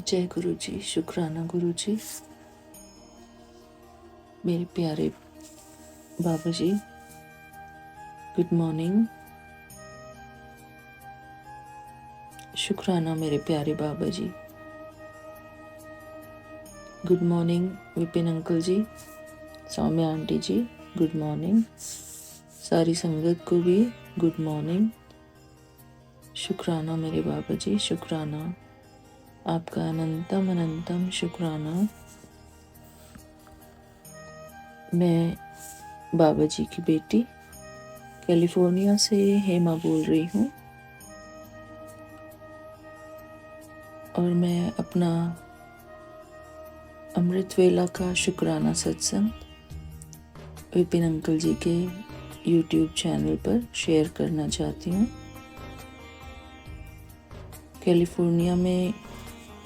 जय गुरु जी। शुक्राना गुरु जी। मेरे प्यारे बाबा जी, गुड मॉर्निंग। शुक्राना मेरे प्यारे बाबा जी। गुड मॉर्निंग विपिन अंकल जी, सौम्या आंटी जी, गुड मॉर्निंग। सारी संगत को भी गुड मॉर्निंग। शुक्राना मेरे बाबा जी, शुक्राना आपका अनंतम अनंतम शुक्राना। मैं बाबा जी की बेटी कैलिफोर्निया से हेमा बोल रही हूँ और मैं अपना अमृत वेला का शुक्राना सत्संग विपिन अंकल जी के YouTube चैनल पर शेयर करना चाहती हूँ। कैलिफोर्निया में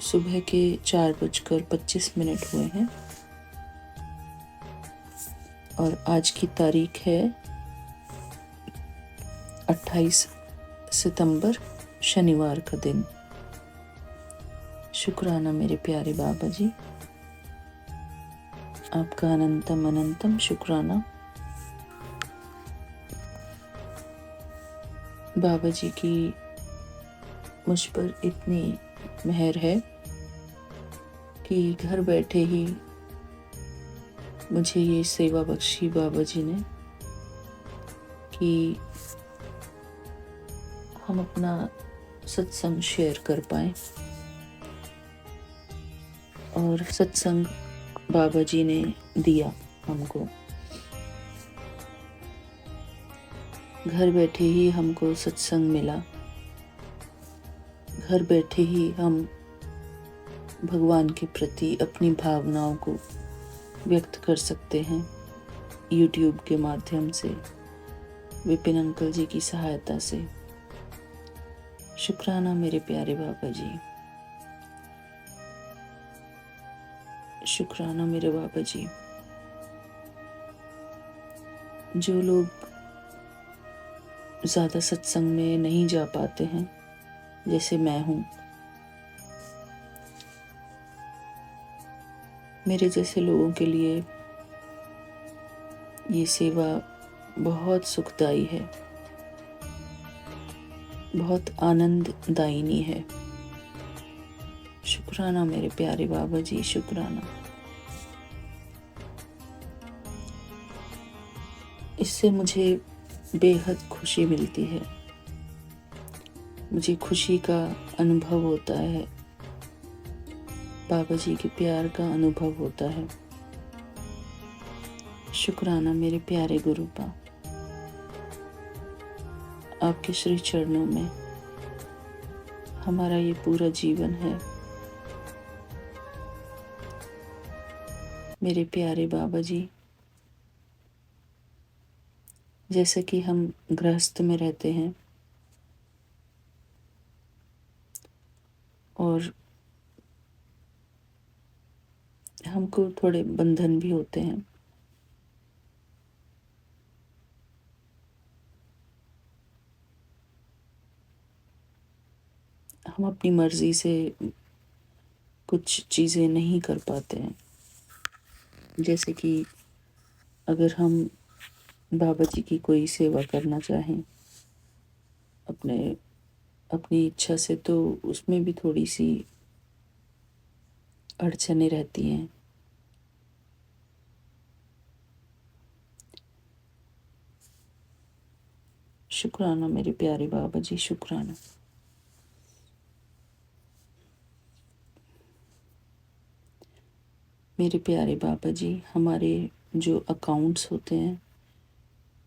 सुबह के 4:25 हुए हैं और आज की तारीख है 28 सितंबर, शनिवार का दिन। शुक्राना मेरे प्यारे बाबा जी, आपका अनंतम अनंतम शुक्राना। बाबा जी की मुझ पर इतनी मेहर है कि घर बैठे ही मुझे ये सेवा बख्शी बाबा जी ने कि हम अपना सत्संग शेयर कर पाए। और सत्संग बाबा जी ने दिया हमको, घर बैठे ही हमको सत्संग मिला। घर बैठे ही हम भगवान के प्रति अपनी भावनाओं को व्यक्त कर सकते हैं YouTube के माध्यम से, विपिन अंकल जी की सहायता से। शुक्राना मेरे प्यारे बाबा जी, शुक्राना मेरे बाबा जी। जो लोग ज़्यादा सत्संग में नहीं जा पाते हैं, जैसे मैं हूँ, मेरे जैसे लोगों के लिए ये सेवा बहुत सुखदाई है, बहुत आनंददायिनी है। शुक्राना मेरे प्यारे बाबा जी, शुक्राना। इससे मुझे बेहद खुशी मिलती है, मुझे खुशी का अनुभव होता है, बाबा जी के प्यार का अनुभव होता है। शुक्राना मेरे प्यारे गुरुपा, आपके श्री चरणों में हमारा ये पूरा जीवन है। मेरे प्यारे बाबा जी, जैसे कि हम गृहस्थ में रहते हैं और हमको थोड़े बंधन भी होते हैं, हम अपनी मर्जी से कुछ चीज़ें नहीं कर पाते हैं। जैसे कि अगर हम बाबा जी की कोई सेवा करना चाहें अपनी इच्छा से, तो उसमें भी थोड़ी सी अड़चनें रहती हैं। शुक्राना मेरे प्यारे बाबा जी, शुक्राना। मेरे प्यारे बाबा जी, हमारे जो अकाउंट्स होते हैं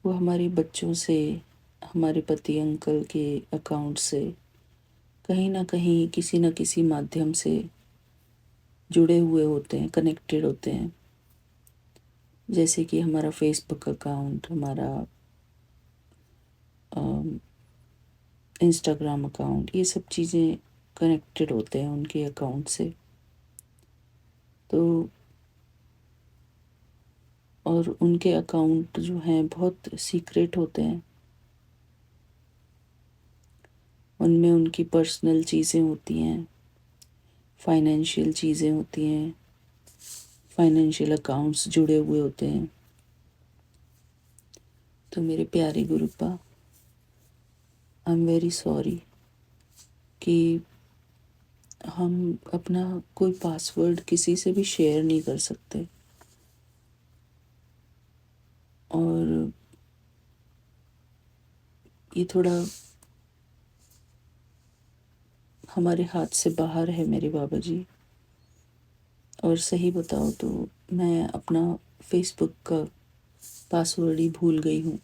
वो हमारे बच्चों से, हमारे पति अंकल के अकाउंट से कहीं ना कहीं, किसी न किसी माध्यम से जुड़े हुए होते हैं, कनेक्टेड होते हैं। जैसे कि हमारा फेसबुक अकाउंट, हमारा इंस्टाग्राम अकाउंट, ये सब चीज़ें कनेक्टेड होते हैं उनके अकाउंट से। तो और उनके अकाउंट जो हैं बहुत सीक्रेट होते हैं, उनमें उनकी पर्सनल चीज़ें होती हैं, फाइनेंशियल चीज़ें होती हैं, फाइनेंशियल अकाउंट्स जुड़े हुए होते हैं। तो मेरे प्यारे गुरुपा, आई एम वेरी सॉरी कि हम अपना कोई पासवर्ड किसी से भी शेयर नहीं कर सकते, और ये थोड़ा हमारे हाथ से बाहर है मेरे बाबा जी। और सही बताओ तो मैं अपना फेसबुक का पासवर्ड ही भूल गई हूँ,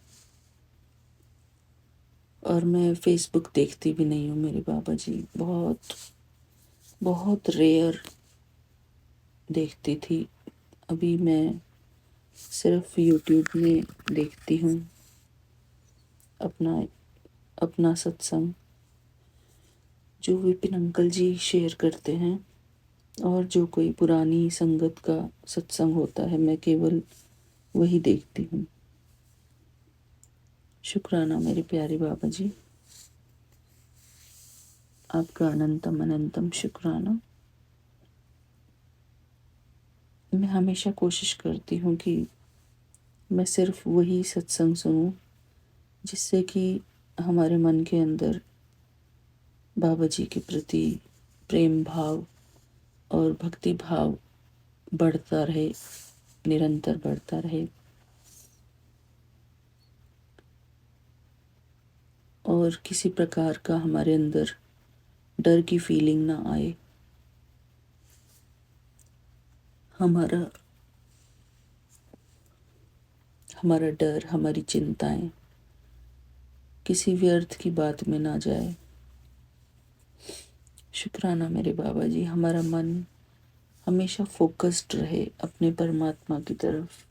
और मैं फेसबुक देखती भी नहीं हूँ मेरे बाबा जी। बहुत बहुत रेयर देखती थी। अभी मैं सिर्फ यूट्यूब में देखती हूँ अपना अपना सत्संग जो विपिन अंकल जी शेयर करते हैं, और जो कोई पुरानी संगत का सत्संग होता है मैं केवल वही देखती हूँ। शुक्राना मेरे प्यारे बाबा जी, आपका अनंतम अनंतम शुक्राना। मैं हमेशा कोशिश करती हूँ कि मैं सिर्फ वही सत्संग सुनूं जिससे कि हमारे मन के अंदर बाबा जी के प्रति प्रेम भाव और भक्ति भाव बढ़ता रहे, निरंतर बढ़ता रहे, और किसी प्रकार का हमारे अंदर डर की फीलिंग ना आए। हमारा हमारा डर, हमारी चिंताएं किसी व्यर्थ की बात में ना जाए। शुक्राना मेरे बाबा जी, हमारा मन हमेशा फोकस्ड रहे अपने परमात्मा की तरफ।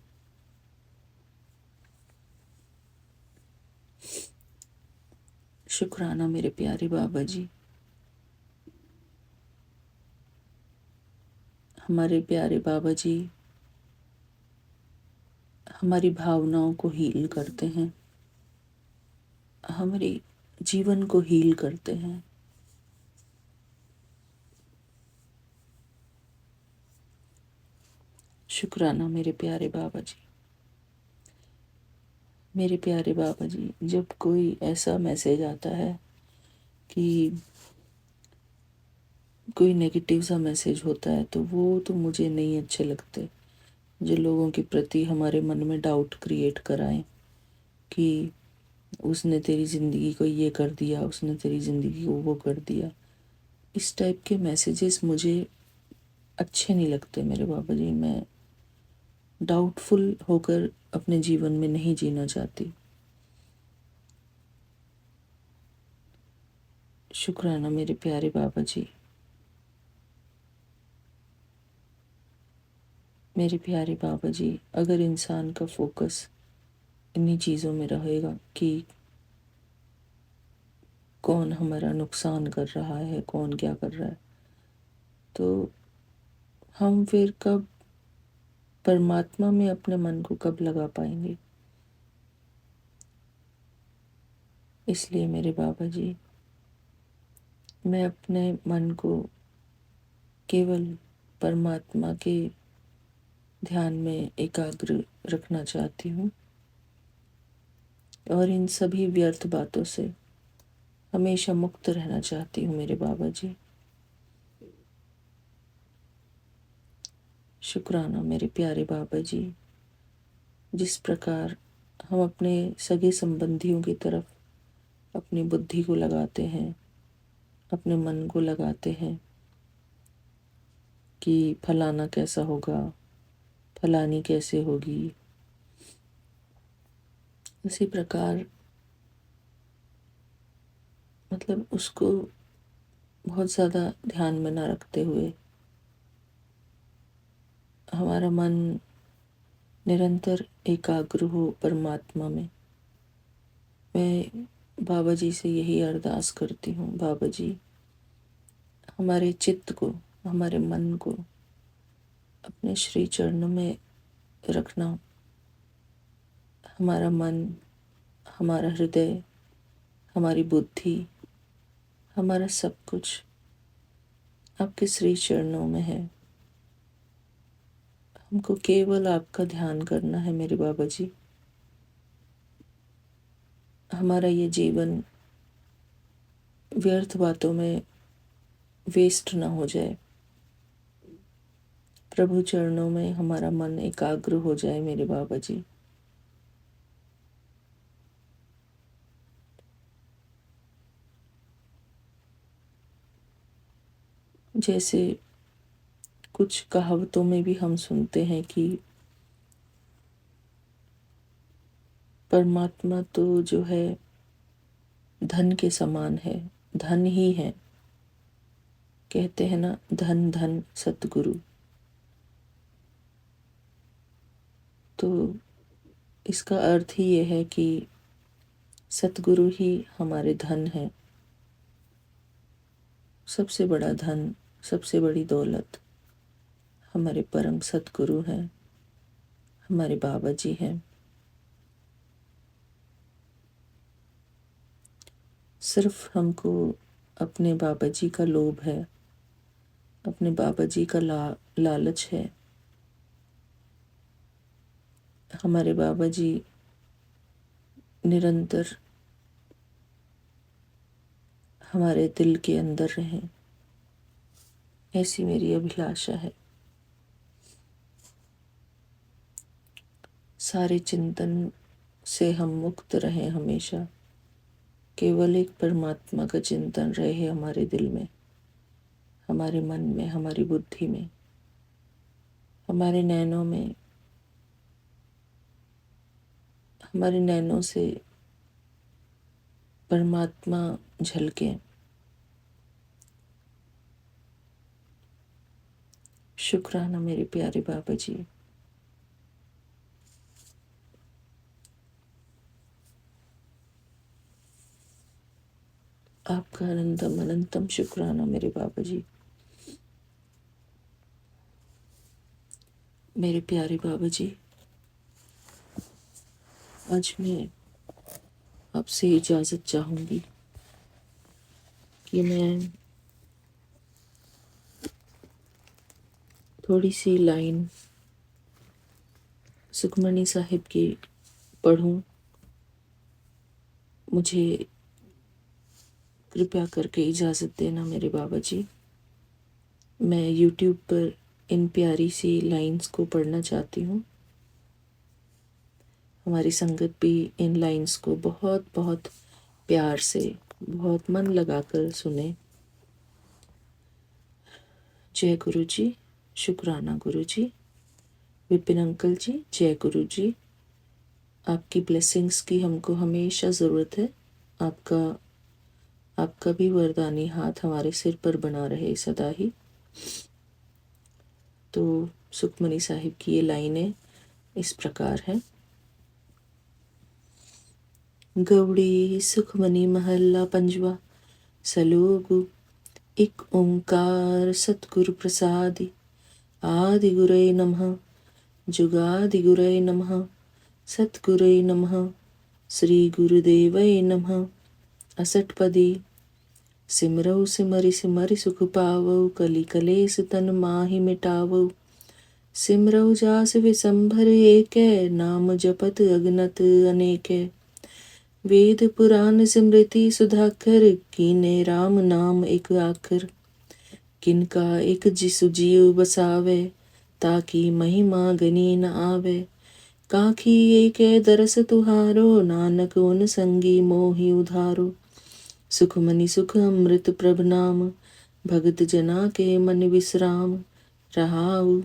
शुक्राना मेरे प्यारे बाबा जी, हमारे प्यारे बाबा जी हमारी भावनाओं को हील करते हैं, हमारे जीवन को हील करते हैं। शुक्राना मेरे प्यारे बाबा जी। मेरे प्यारे बाबा जी, जब कोई ऐसा मैसेज आता है कि कोई नेगेटिव सा मैसेज होता है तो वो तो मुझे नहीं अच्छे लगते, जो लोगों के प्रति हमारे मन में डाउट क्रिएट कराएं कि उसने तेरी ज़िंदगी को ये कर दिया, उसने तेरी ज़िंदगी को वो कर दिया। इस टाइप के मैसेजेस मुझे अच्छे नहीं लगते मेरे बाबा जी। मैं डाउटफुल होकर अपने जीवन में नहीं जीना चाहती। शुक्राना मेरे प्यारे बाबा जी। मेरे प्यारे बाबा जी, अगर इंसान का फोकस इन्हीं चीज़ों में रहेगा कि कौन हमारा नुकसान कर रहा है, कौन क्या कर रहा है, तो हम फिर कब परमात्मा में अपने मन को कब लगा पाएंगे। इसलिए मेरे बाबा जी, मैं अपने मन को केवल परमात्मा के ध्यान में एकाग्र रखना चाहती हूँ, और इन सभी व्यर्थ बातों से हमेशा मुक्त रहना चाहती हूँ मेरे बाबा जी। शुक्राना मेरे प्यारे बाबा जी, जिस प्रकार हम अपने सगे संबंधियों की तरफ अपनी बुद्धि को लगाते हैं, अपने मन को लगाते हैं कि फलाना कैसा होगा, फलानी कैसे होगी, उसी प्रकार मतलब उसको बहुत ज़्यादा ध्यान में ना रखते हुए हमारा मन निरंतर एकाग्र हो परमात्मा में। मैं बाबा जी से यही अरदास करती हूँ, बाबा जी हमारे चित्त को, हमारे मन को अपने श्री चरणों में रखना। हमारा मन, हमारा हृदय, हमारी बुद्धि, हमारा सब कुछ आपके श्री चरणों में है। हमको केवल आपका ध्यान करना है मेरे बाबा जी। हमारा ये जीवन व्यर्थ बातों में वेस्ट ना हो जाए। प्रभु चरणों में हमारा मन एकाग्र हो जाए मेरे बाबा जी। जैसे कुछ कहावतों में भी हम सुनते हैं कि परमात्मा तो जो है धन के समान है, धन ही है। कहते हैं ना, धन धन सतगुरु। तो इसका अर्थ ही ये है कि सतगुरु ही हमारे धन है। सबसे बड़ा धन, सबसे बड़ी दौलत हमारे परम सतगुरु हैं, हमारे बाबा जी हैं। सिर्फ हमको अपने बाबा जी का लोभ है, अपने बाबा जी का लालच है। हमारे बाबा जी निरंतर हमारे दिल के अंदर रहें, ऐसी मेरी अभिलाषा है। सारे चिंतन से हम मुक्त रहें हमेशा। केवल एक परमात्मा का चिंतन रहे हमारे दिल में, हमारे मन में, हमारी बुद्धि में, हमारे नैनों में। हमारे नैनों से परमात्मा झलके। शुक्राना मेरे प्यारे बाबा जी। आपका अनंतम अनंतम शुक्राना मेरे बाबा जी। मेरे प्यारे बाबा जी, आज मैं आपसे इजाज़त चाहूँगी कि मैं थोड़ी सी लाइन सुखमनी साहिब की पढ़ूं। मुझे कृपया करके इजाज़त देना मेरे बाबा जी। मैं YouTube पर इन प्यारी सी लाइंस को पढ़ना चाहती हूँ। हमारी संगत भी इन लाइंस को बहुत बहुत प्यार से, बहुत मन लगाकर सुने। जय गुरु जी। शुक्राना गुरु जी। विपिन अंकल जी, जय गुरु जी। आपकी ब्लेसिंग्स की हमको हमेशा ज़रूरत है। आपका भी वरदानी हाथ हमारे सिर पर बना रहे सदा ही। तो सुखमनी साहिब की ये लाइनें इस प्रकार हैं। गौड़ी सुखमनी महल्ला पंजवा। सलोगु एक ओंकार सतगुरु प्रसादि। आदि गुरय नमः, जुगादि गुरय नमः, सतगुरय नमः, श्री गुरुदेवय नमः। असठपदी। सिमरौ सिमरि सिमरि सुख पावौ, कलि कलेस तन माहि मिटावौ। सिमरौ जास विसंभर एकै, नाम जपत अगनत अनेकै। वेद पुराण स्मृति सुधाकर, कीने राम नाम एक आखर। किनका एक जिसु जियो बसावे, ताकि महिमा गनी न आवे। काखी एकै दरस तुहारो, नानक उन संगी मोहि उधारो। सुखमनि सुख अमृत प्रभ नाम, भगत जना के मन विश्राम। रहाउ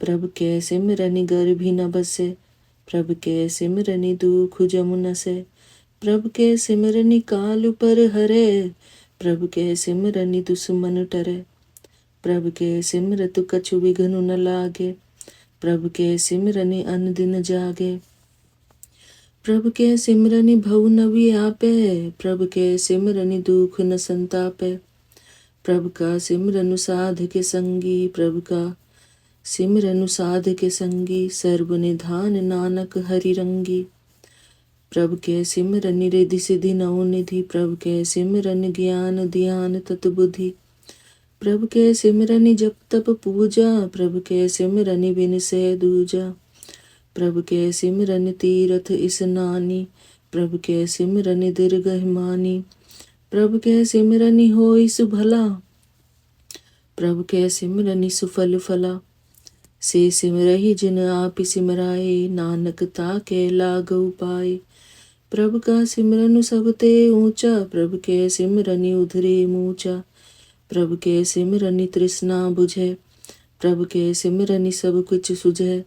प्रभ के सिमरनि गर्भि न बसे, प्रभ के सिमरनि दुख जमुन से। प्रभ के सिमरनि काल पर हरे, प्रभ के सिमरनि दुश्मन टरे। प्रभ के सिमरत कछु विघ्न न लागे, प्रभ के सिमरनि अन दिन जागे। प्रभ के सिमरनि भव न व्यापे, प्रभ के सिमरनि दुख न संतापे। प्रभ का सिमरनु साध के संगी, प्रभ का सिमरनु साध के संगी। सर्व निधान नानक हरि रंगी। प्रभ के सिमरनि रिधि सिधि नौ निधि, प्रभ के सिमरन ज्ञान ध्यान तत बुद्धि। प्रभु के सिमरनि जप तप पूजा, प्रभु के सिमरनि बिन से दूजा। प्रभु के सिमरनि तीरथ स्नानी, प्रभु के सिमरनि दीर्घमानी। प्रभु के सिमरनि होई सुभला, प्रभु के सिमरनि सुफल फला। से सिमरहि जिन आप सिमराए, नानक ताके लागऊ पाए। प्रभु का सिमरन सबते ऊंचा, प्रभु के सिमरनि उधरे मूचा। प्रभु के सिमरनि तृष्णा बुझे, प्रभु के सिमरनि सब कुछ सुझे।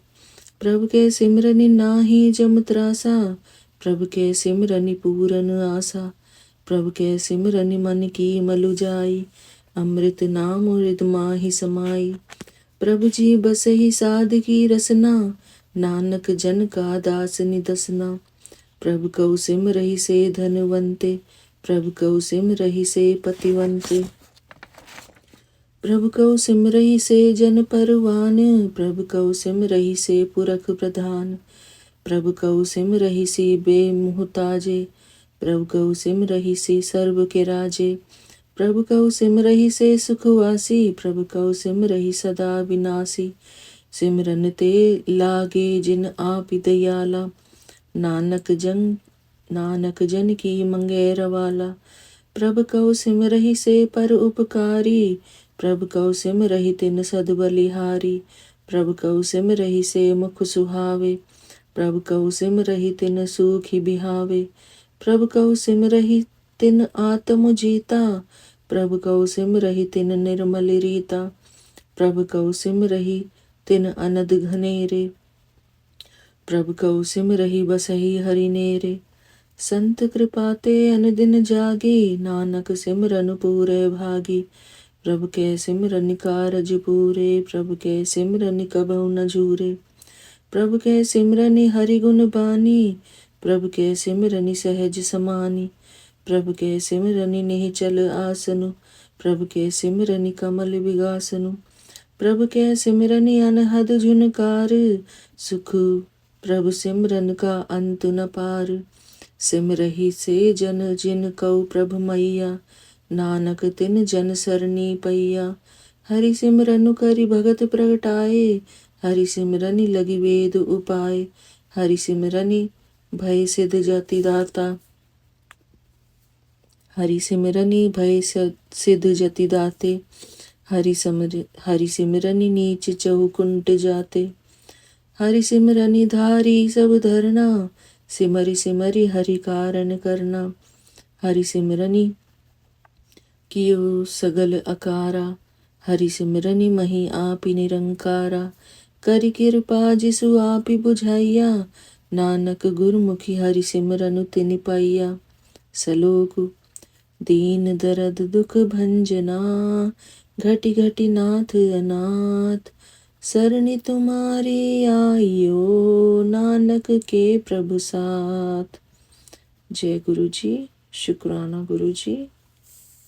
प्रभु के सिमरनि नाहि जम त्रासा, प्रभु के सिमरनि पूरन आशा। प्रभु के सिमरनि मन की मलु जाई, अमृत नाम हृद माहि समाई। प्रभु जी बसहि साध की रसना, नानक जन का दास निदसना। प्रभु कौ सिमरहि से धनवंते, प्रभु कौ सिमरहि से पतिवंते। प्रभु कौ सिमरहि से जन परवान, प्रभु कौ सिमरहि से पुरख प्रधान। प्रभु कौ सिमरहि से बेमुहताजे, प्रभु कौ सिमरहि से सर्व के राजे। प्रभु कौ सिमरहि से सुखवासी, प्रभु कौ सिमरहि सदा विनाशी। सिमरन ते लागे जिन आप दयाला, नानक जन की मंगेर वाला। प्रभु कौ सिमरहि से पर उपकारी, प्रभु कौ सिमरहि तिन सद बलिहारी। प्रभु कौ सिमरहि से मुख सुहावे, प्रभु कौ सिमरहि तिन सूखि बिहावे। प्रभु कौ सिमरहि तिन आत्म जीता, प्रभु कौ सिमरहि तिन निर्मल रीता। प्रभु कौ सिमरहि तिन अनद घनेरे, प्रभु कौ सिमरहि बसहि हरि नेरे। संत कृपाते अनदिन जागे, नानक सिमरन पूरे भागी। प्रभु के सिमरन कारज पूरे, प्रभु के सिमरन कबहु न झूरे। प्रभु के सिमरन हरि गुण बानी, प्रभु के सिमरन सहज समानी। प्रभु के सिमरन निश्चल आसनु, प्रभु के सिमरन कमल विगासनु। प्रभु के सिमरन अनहद झुनकार, सुख प्रभु सिमरन का अंत न पार। सिमरहि से जन जिन कौ प्रभु मैया, नानक तिन जन सरनी पैया। हरि सिमरनु करि भगत प्रगटाए, हरि सिमरनि लगी वेद उपाय। हरि सिमरनि भय सिद्ध जति दाता, हरि सिमरनि भय सिद्ध जति दाते। हरि सिमरनि नीच चहुकुंट जाते। हरि सिमरनि धारी सब धरना, सिमरि सिमरि हरि कारण करना। हरि सिमरनि कियो सगल अकारा, हरि सिमरनि मही आपि निरंकारा। करि कृपा जिसु आपि बुझाइया, नानक गुरमुखी हरि सिमरनु तिनि पाइया। सलोक दीन दरद दुख भंजना, घटि घटि नाथ अनाथ। सरनि तुम्हारी आइयो, नानक के प्रभु साथ। जय गुरु जी। शुक्राना गुरु जी,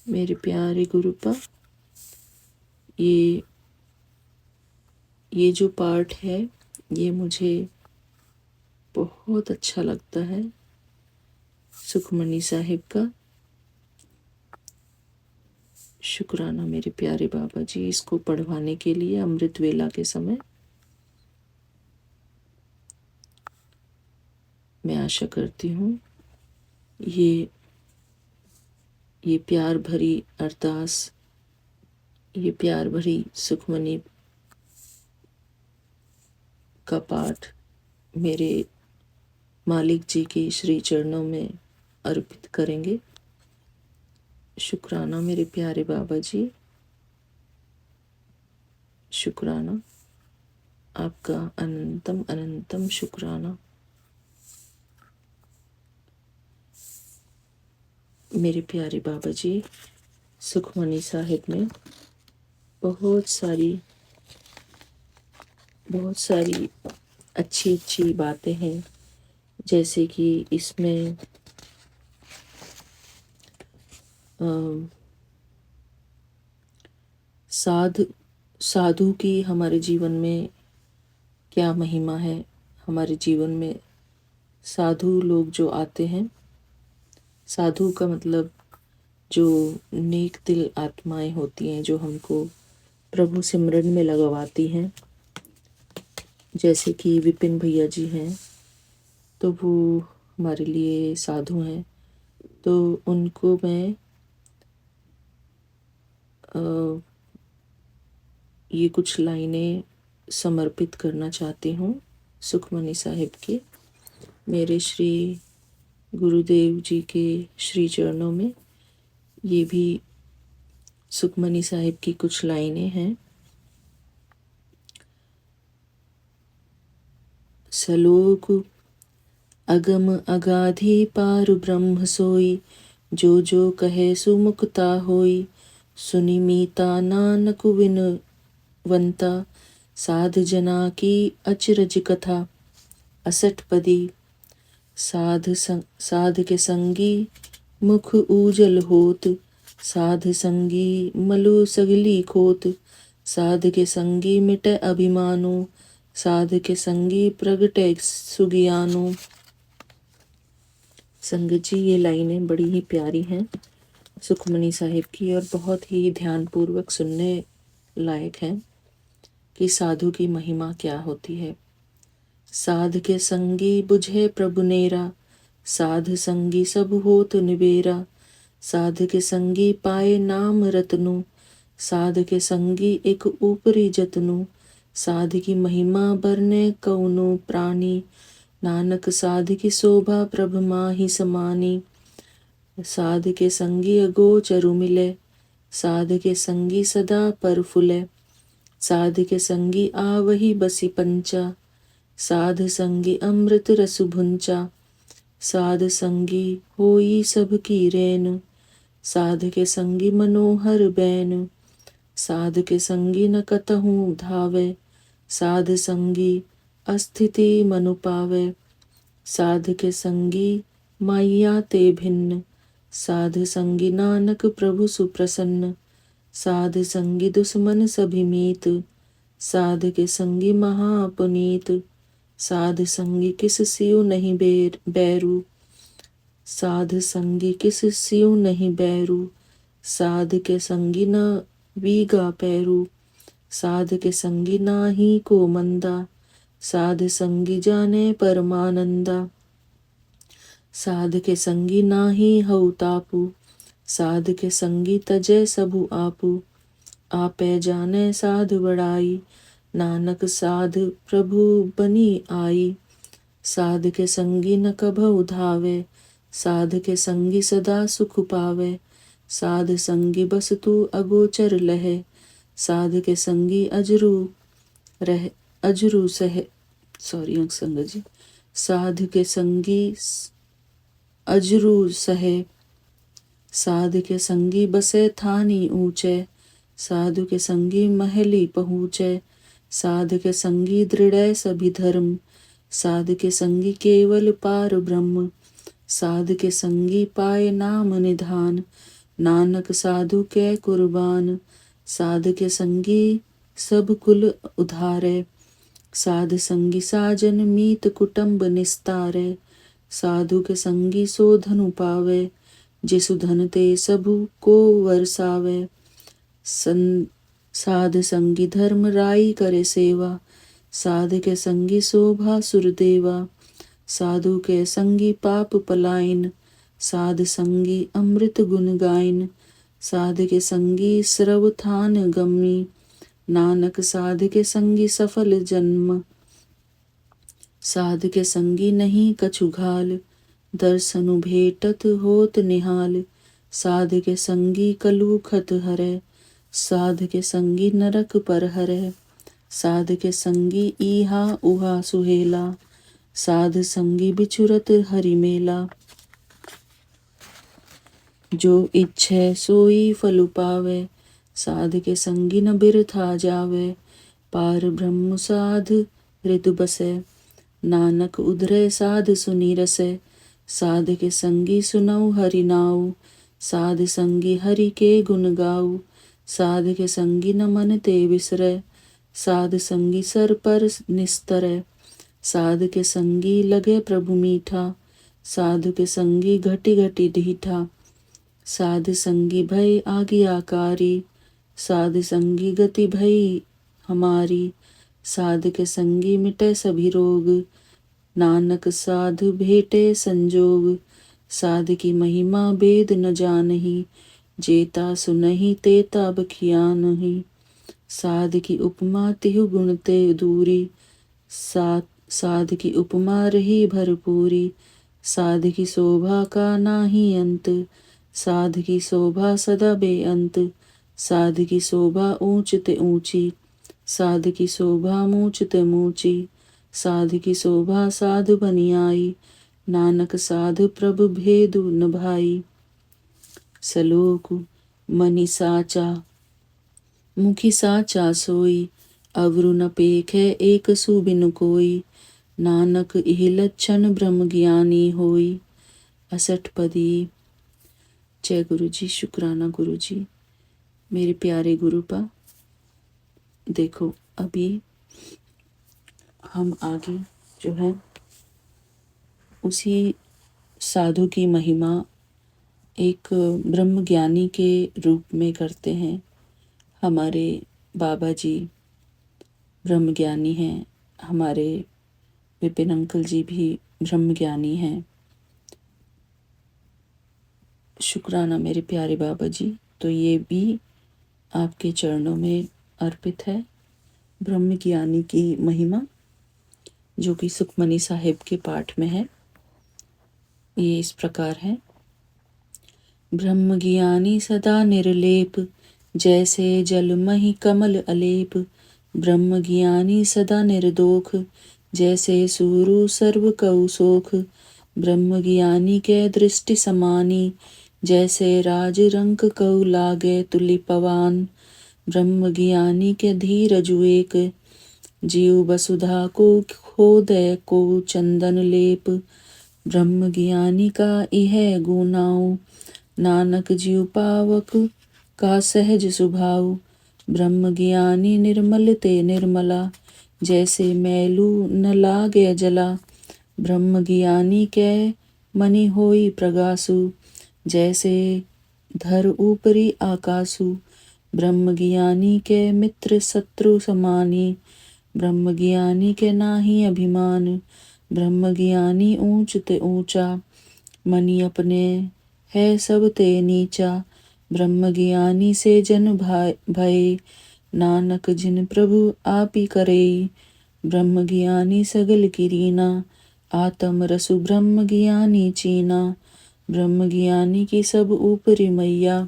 मेरे प्यारे गुरुपा। ये जो पार्ट है ये मुझे बहुत अच्छा लगता है, सुखमनी साहिब का। शुक्राना मेरे प्यारे बाबा जी इसको पढ़वाने के लिए अमृत वेला के समय। मैं आशा करती हूँ ये प्यार भरी अरदास, ये प्यार भरी सुखमनी का पाठ मेरे मालिक जी के श्री चरणों में अर्पित करेंगे। शुक्राना मेरे प्यारे बाबा जी, शुक्राना, आपका अनंतम अनंतम शुक्राना। मेरे प्यारे बाबा जी, सुखमनी साहिब में बहुत सारी अच्छी अच्छी बातें हैं, जैसे कि इसमें साधु की हमारे जीवन में क्या महिमा है। हमारे जीवन में साधु लोग जो आते हैं, साधु का मतलब जो नेक दिल आत्माएं होती हैं, जो हमको प्रभु सिमरन में लगवाती हैं, जैसे कि विपिन भैया जी हैं, तो वो हमारे लिए साधु हैं। तो उनको मैं ये कुछ लाइनें समर्पित करना चाहती हूँ सुखमनी साहिब की, मेरे श्री गुरुदेव जी के श्री चरणों में। ये भी सुखमनी साहिब की कुछ लाइनें हैं। सलोक अगम अगाधि पार ब्रह्म सोई, जो जो कहे सुमुखता होई, सुनि मीता नानक विनवंता, साध जना की अचरज कथा। 68 पदी। साध के संगी मुख उजल होत, साध संगी मलु सगली खोत, साध के संगी मिटे अभिमानो, साध के संगी प्रगटे सुगियानो। संगत जी, ये लाइनें बड़ी ही प्यारी हैं सुखमनी साहिब की और बहुत ही ध्यानपूर्वक सुनने लायक हैं कि साधु की महिमा क्या होती है। साध के संगी बुझे प्रभु नेरा, साध संगी सब होत निबेरा, साध के संगी पाए नाम रत्नु, साध के संगी एक ऊपरी जतनु, साध की महिमा बरने कौनो प्राणी, नानक साध की शोभा प्रभ माहि समानी। साध के संगी अगोचरु मिले, साध के संगी सदा पर फुले, साध के संगी आवही बसी पंचा, साध संगी अमृत रस भुंचा, साध संगी होई सब की रेन, साध के संगी मनोहर बैन, साध के संगी न कतहु धावे, साध संगी अस्थिति मनु पावे, साध के संगी माया ते भिन्न, साध संगी नानक प्रभु सुप्रसन्न, साध संगी दुश्मन सभी मीत, साध के संगी महापुनीत, साध संगी किस सियो नहीं बैरू, साध संगी किस सियो नहीं बैरू, साध के संगी न वीगा पैरू, साध के संगी नाही को मंदा, साध संगी जाने परमानंदा, साध के संगी नाही हऊ तापू, साध के संगी तजय सबु आपू, आपे जाने साध बड़ाई, नानक साध प्रभु बनी आई, साध के संगी न कभउ धावे, साध के संगी सदा सुख पावे, साध संगी बस तू अगोचर लहे, साध के संगी अजरू सहे, संगत जी, साध के संगी अजरू सहे, साध के संगी बसे थानी ऊंचे, साधु के संगी महली पहुँचे, साध के संगी दृढ़ सभी धर्म, साध के संगी केवल पार ब्रह्म, साध के संगी पाए नाम निधान, नानक साधु के कुर्बान, साध के संगी सब कुल उधारे, साध संगी साजन मीत कुटुंब निस्तारे, साधु के संगी सो धनु पावे, जिसु धन ते सबु को वरसावे, साध संगी धर्म राई करे सेवा, साध के संगी शोभा सुरदेवा, साधु के संगी पाप पलायन, साध संगी अमृत गुण गायन, साध के संगी स्रव थान गम्मी, नानक साध के संगी सफल जन्म, साध के संगी नहीं कछु घाल, दर्शनु भेटत होत निहाल, साध के संगी कलू खत हरे, साध के संगी नरक पर हरे, साध के संगी ईहा उहा सुहेला, साध संगी बिछुरत हरि मेला, जो इच्छे सोई फल पावे, साध के संगी न बिरथा जावे, पार ब्रह्म साध हृद बसे, नानक उधरे साध सुनी रसे, साध के संगी सुनऊ हरि नाऊ, साध संगी हरि के गुण गाऊ, साध के संगी न मन ते बिसरे, साध संगी सर पर निस्तरे, साध के संगी लगे प्रभु मीठा, साधु के संगी घटी घटी ढीठा, साध संगी भय आज्ञाकारी, साध संगी गति भई हमारी, साध के संगी मिटे सभी रोग, नानक साधु भेटे संजोग। साध की महिमा वेद न जानही, जेता सुनहि तेता बखियानहि। साध की उपमा तिहु गुण ते दूरी, साध की उपमा रही भरपूरी। साध की शोभा का नाही अंत, साध की शोभा सदा बेअंत। साध की शोभा ऊंच ते ऊंची, साध की शोभा मूंच ते मूंची। साध की शोभा साधु बनी आई, नानक साधु प्रभु भेदु न भाई। सलोक मनि साचा मुखी साचा सोई, अवरु न पेखे एक सुबिन कोई। नानक इह लक्षण ब्रह्म ज्ञानी होई। 68पदी। जय गुरु जी। शुक्राना गुरु जी। मेरे प्यारे गुरु पा, देखो अभी हम आगे जो है उसी साधु की महिमा एक ब्रह्म ज्ञानी के रूप में करते हैं। हमारे बाबा जी ब्रह्म ज्ञानी हैं, हमारे विपिन अंकल जी भी ब्रह्म ज्ञानी हैं। शुक्राना मेरे प्यारे बाबा जी। तो ये भी आपके चरणों में अर्पित है। ब्रह्म ज्ञानी की महिमा जो कि सुखमनी साहिब के पाठ में है, ये इस प्रकार है। ब्रह्म ज्ञानी सदा निर्लेप, जैसे जल महि कमल अलेप। ब्रह्म ज्ञानी सदा निर्दोख, जैसे सूरु सर्व कौ सोख। ब्रह्म ज्ञानी के दृष्टि समानी, जैसे राज रंक कौ लागे तुलि पवान। ब्रह्म ज्ञानी के धीरज एक, जीव वसुधा को खोदय को चंदन लेप। ब्रह्म ज्ञानी का इह गुनाऊ, नानक जीव पावक का सहज स्वभाव। ब्रह्म ज्ञानी निर्मल ते निर्मला, जैसे मैलू न लागे जला। ब्रह्म ज्ञानी के मनि होई प्रगासु, जैसे धर ऊपरी आकाशु। ब्रह्म ज्ञानी के मित्र शत्रु समानी, ब्रह्म ज्ञानी के नाही अभिमान। ब्रह्म ज्ञानी ऊंच ते ऊंचा, मनि अपने है सब ते नीचा। ब्रह्म ज्ञानी से जन भय, नानक जिन प्रभु आपी करे। ब्रह्म ज्ञानी सगल किरीना, आत्म रसु ब्रह्म ज्ञानी चीना। ब्रह्म ज्ञानी की सब ऊपरी मैया,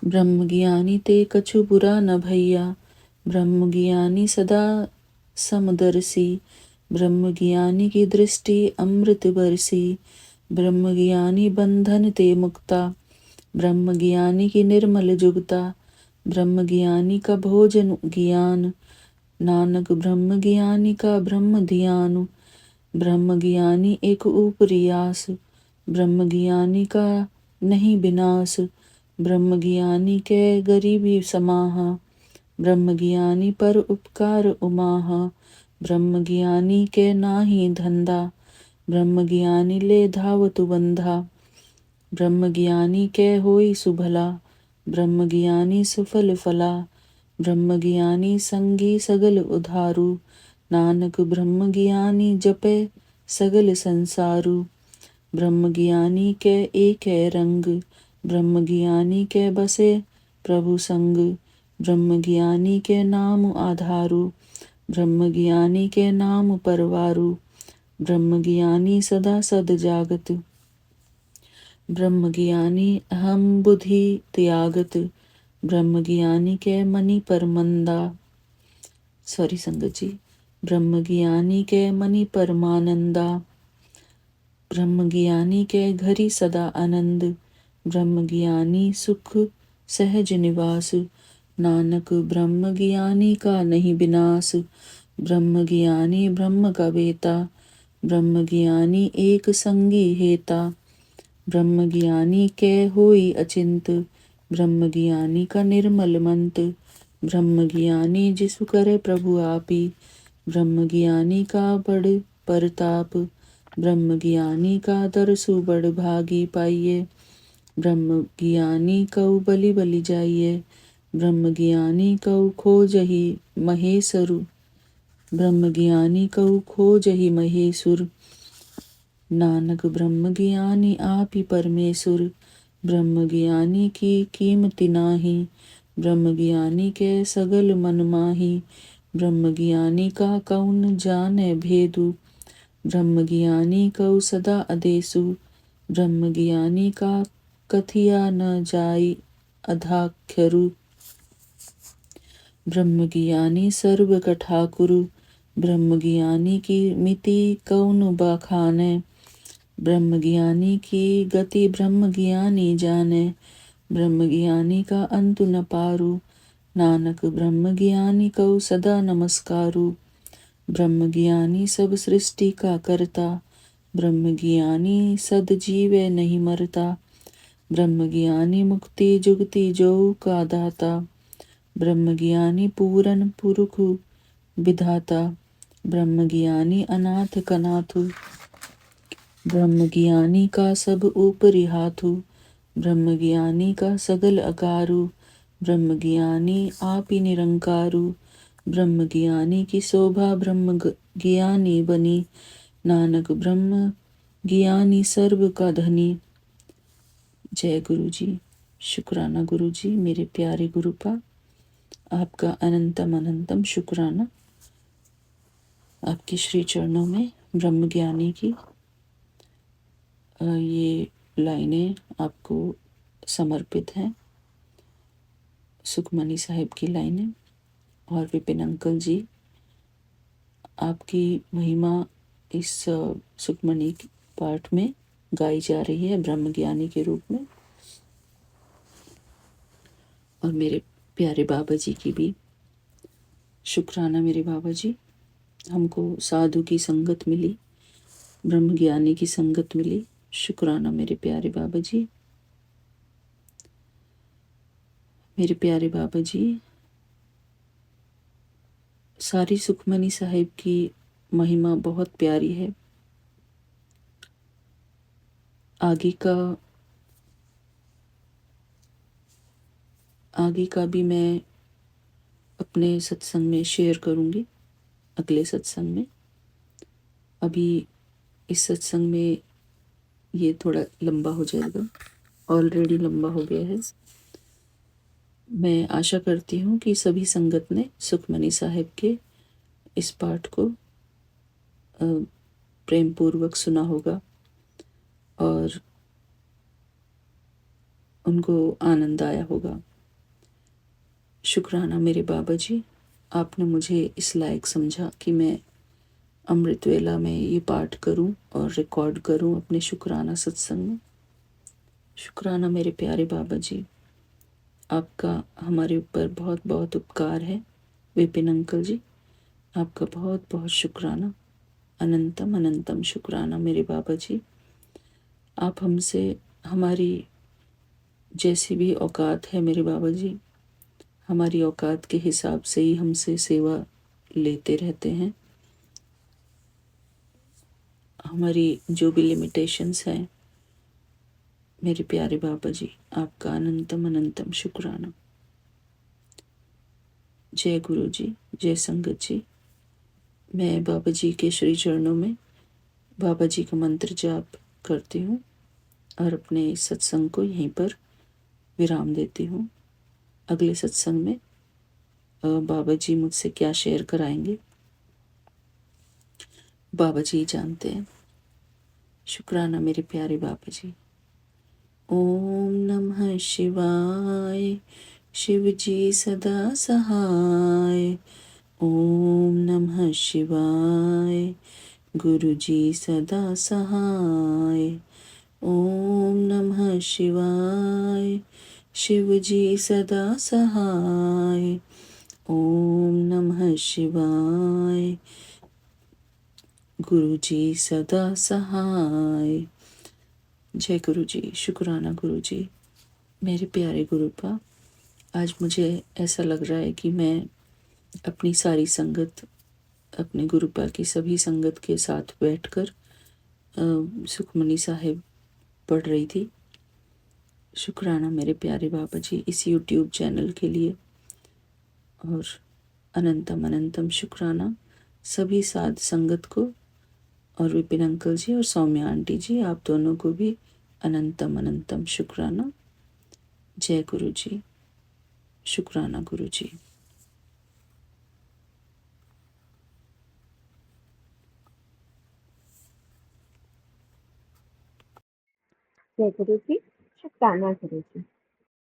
ब्रह्म ज्ञानी ते कछु बुरा न भैया। ब्रह्म ज्ञानी सदा समदर्शी, ब्रह्म ज्ञानी की दृष्टि अमृत बरसी। ब्रह्म ज्ञानी बंधन ते मुक्ता, ब्रह्म ज्ञानी की निर्मल जुगता। ब्रह्म ज्ञानी का भोजन ज्ञान, नानक ब्रह्म ज्ञानी का ब्रह्म ध्यान। ब्रह्म ज्ञानी एक ऊपरी आस, ब्रह्म ज्ञानी का नहीं विनाश। ब्रह्म ज्ञानी के गरीबी समाहा, ब्रह्म ज्ञानी पर उपकार उमाहा। ब्रह्म ज्ञानी के नाही धंधा, ब्रह्म ज्ञानी ले धावतु बंधा। ब्रह्म ज्ञानी के होई सुभला, ब्रह्म ज्ञानी सुफल फला। ब्रह्म ज्ञानी संगी सगल उधारू, नानक ब्रह्म ज्ञानी जपे सगल संसारू। ब्रह्म ज्ञानी के एक है रंग, ब्रह्म ज्ञानी के बसे प्रभु संग। ब्रह्म ज्ञानी के नाम आधारू, ब्रह्म ज्ञानी के नाम परवारू। ब्रह्म ज्ञानी सदा सद जागत, ब्रह्म ज्ञानी अहम बुद्धि त्यागत। ब्रह्म ज्ञानी के मनि पर मंदा, सॉरी संगत जी, ब्रह्म ज्ञानी के मनि परमानंदा। ब्रह्म ज्ञानी के घरी सदा आनंद, ब्रह्म ज्ञानी सुख सहज निवास। नानक ब्रह्म ज्ञानी का नहीं विनाश, ब्रह्म ज्ञानी ब्रह्म का बेटा। ब्रह्म ज्ञानी एक संगी हेता, ब्रह्म ज्ञानी के होई अचिंत। ब्रह्म ज्ञानी का निर्मल मंत, ब्रह्म ज्ञानी जिसु करे प्रभु आपी। ब्रह्म ज्ञानी का बड़ परताप, ब्रह्म ज्ञानी का दरसु बड़ भागी पाइये। ब्रह्म ज्ञानी कऊ बलि बलि जाइए, ब्रह्म ज्ञानी कऊ खोजहि महेशरु, ब्रह्म ज्ञानी कऊ खोजहि महेशुर, नानक ब्रह्म ज्ञानी आप ही परमेशुर, ब्रह्म ज्ञानी की कीमति नाही, ब्रह्म ज्ञानी के सगल मन माही, ब्रह्म ज्ञानी का कौन जाने भेदु, ब्रह्म ज्ञानी कऊ सदा आदेशु, ब्रह्म ज्ञानी का कथिया न जाई अधाख्यरु, ब्रह्म ज्ञानी सर्व कठाकुरु, ब्रह्म ज्ञानी की मिति कौन बखाने, ब्रह्म ज्ञानी की गति ब्रह्म ज्ञानी जाने, ब्रह्म ज्ञानी का अंत न पारु, नानक ब्रह्म ज्ञानी कऊ सदा नमस्कारु, ब्रह्म ज्ञानी सब सृष्टि का करता, ब्रह्म ज्ञानी सद जीवे नहीं मरता, ब्रह्म ज्ञानी मुक्ति जुगति जो का दाता, ब्रह्म ज्ञानी पूरन पुरुष विधाता, ब्रह्म ज्ञानी अनाथ कनाथु, ब्रह्म ज्ञानी का सब ऊपरी हाथु, ब्रह्म ज्ञानी का सगल अकारु, ब्रह्म ज्ञानी आप ही निरंकारु, ब्रह्म ज्ञानी की शोभा ब्रह्म ज्ञानी बनी, नानक ब्रह्म ज्ञानी सर्व का धनी। जय गुरु जी। शुक्राना गुरु जी, मेरे प्यारे गुरुपा, आपका अनंतम अनंतम शुक्राना। आपके श्री चरणों में ब्रह्म ज्ञानी की ये लाइनें आपको समर्पित हैं। सुखमनी साहिब की लाइनें और विपिन अंकल जी, आपकी महिमा इस सुखमनी पाठ में गाई जा रही है ब्रह्म ज्ञानी के रूप में। और मेरे प्यारे बाबा जी की भी शुक्राना। मेरे बाबा जी, हमको साधु की संगत मिली, ब्रह्म ज्ञानी की संगत मिली। शुक्राना मेरे प्यारे बाबा जी। मेरे प्यारे बाबा जी, सारी सुखमनी साहिब की महिमा बहुत प्यारी है। आगे का भी मैं अपने सत्संग में शेयर करूंगी, अगले सत्संग में। अभी इस सत्संग में ये थोड़ा लंबा हो जाएगा, ऑलरेडी लंबा हो गया है। मैं आशा करती हूँ कि सभी संगत ने सुखमनी साहिब के इस पाठ को प्रेम पूर्वक सुना होगा और उनको आनंद आया होगा। शुक्राना मेरे बाबा जी, आपने मुझे इस लायक समझा कि मैं अमृत वेला में ये पाठ करूं और रिकॉर्ड करूं अपने शुक्राना सत्संग में। शुक्राना मेरे प्यारे बाबा जी, आपका हमारे ऊपर बहुत बहुत उपकार है। विपिन अंकल जी, आपका बहुत बहुत शुक्राना, अनंतम अनंतम शुक्राना मेरे बाबा जी। आप हमसे, हमारी जैसी भी औकात है मेरे बाबा जी, हमारी औकात के हिसाब से ही हमसे सेवा लेते रहते हैं। हमारी जो भी लिमिटेशंस हैं मेरे प्यारे बाबा जी, आपका अनंतम अनंतम शुक्राना। जय गुरु जी, जय संगत जी। मैं बाबा जी के श्री चरणों में बाबा जी का मंत्र जाप करती हूँ और अपने इस सत्संग को यहीं पर विराम देती हूँ। अगले सत्संग में बाबा जी मुझसे क्या शेयर कराएंगे, बाबा जी जानते हैं। शुक्राना मेरे प्यारे बाबा जी। ओम नमः शिवाय, शिव जी सदा सहाय। ओम नमः शिवाय, गुरु जी सदा सहाय। ओम नमः शिवाय, शिव जी सदा सहाय। ओम नमः शिवाय, गुरु जी सदा सहाय। जय गुरु जी। शुक्राना गुरु जी। मेरे प्यारे गुरुपा, आज मुझे ऐसा लग रहा है कि मैं अपनी सारी संगत, अपने गुरुपा की सभी संगत के साथ बैठकर सुखमनी साहिब पढ़ रही थी शुक्राना मेरे प्यारे बाबा जी इस यूट्यूब चैनल के लिए, और अनंतम अनंतम शुक्राना सभी साध संगत को, और विपिन अंकल जी और सौम्या आंटी जी आप दोनों को भी अनंतम अनंतम शुक्राना। जय गुरु जी। शुक्राना गुरु जी। जय गुरु जी। शुक्राना गुरु जी।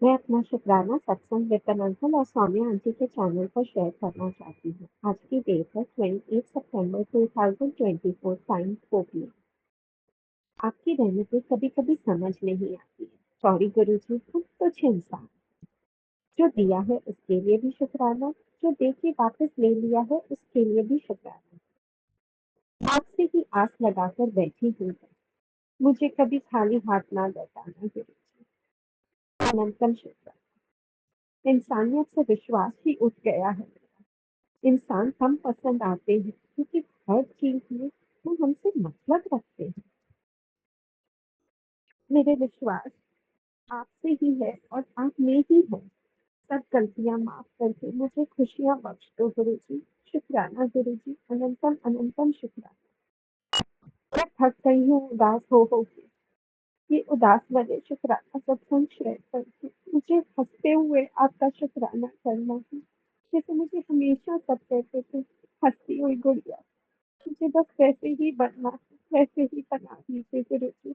मैं अपना शुक्राना सत्संग विपिन अंकल और सौम्या आंटी के चैनल पर शेयर करना चाहती हूँ। आज की डेट है 28 सितंबर 2024 टाइम 4 PM। आपकी रहमतें कभी कभी समझ नहीं आती है। सॉरी गुरु जी, हम कुछ इंसान। जो दिया है उसके लिए भी शुक्राना, जो दे के वापस ले लिया है उसके लिए भी शुक्राना। आज से ही आस लगाकर बैठी हूँ। मुझे कभी खाली हाथ ना लौटाना गुरु जी। अनंतम शुक्र। इंसानियत से विश्वास ही उठ गया है। इंसान हम पसंद आते हैं क्योंकि हर चीज में वो हमसे मतलब रखते हैं। मेरे विश्वास आपसे ही है और आप में ही है। सब गलतियां माफ करके मुझे खुशियां बख्श दो गुरु जी। शुक्राना गुरु जी, अनंतम अनंतम शुक्राना। मैं थक गई हूँ उदास हो के। ये उदास वाले शुक्राना सत्संग शेयर करके मुझे हंसते हुए आपका शुक्राना करना है। जैसे मुझे हमेशा सब कहते थे, हंसती हुई गुड़िया, मुझे बस वैसे ही बनना है, वैसे ही बना दीजिए गुरु जी।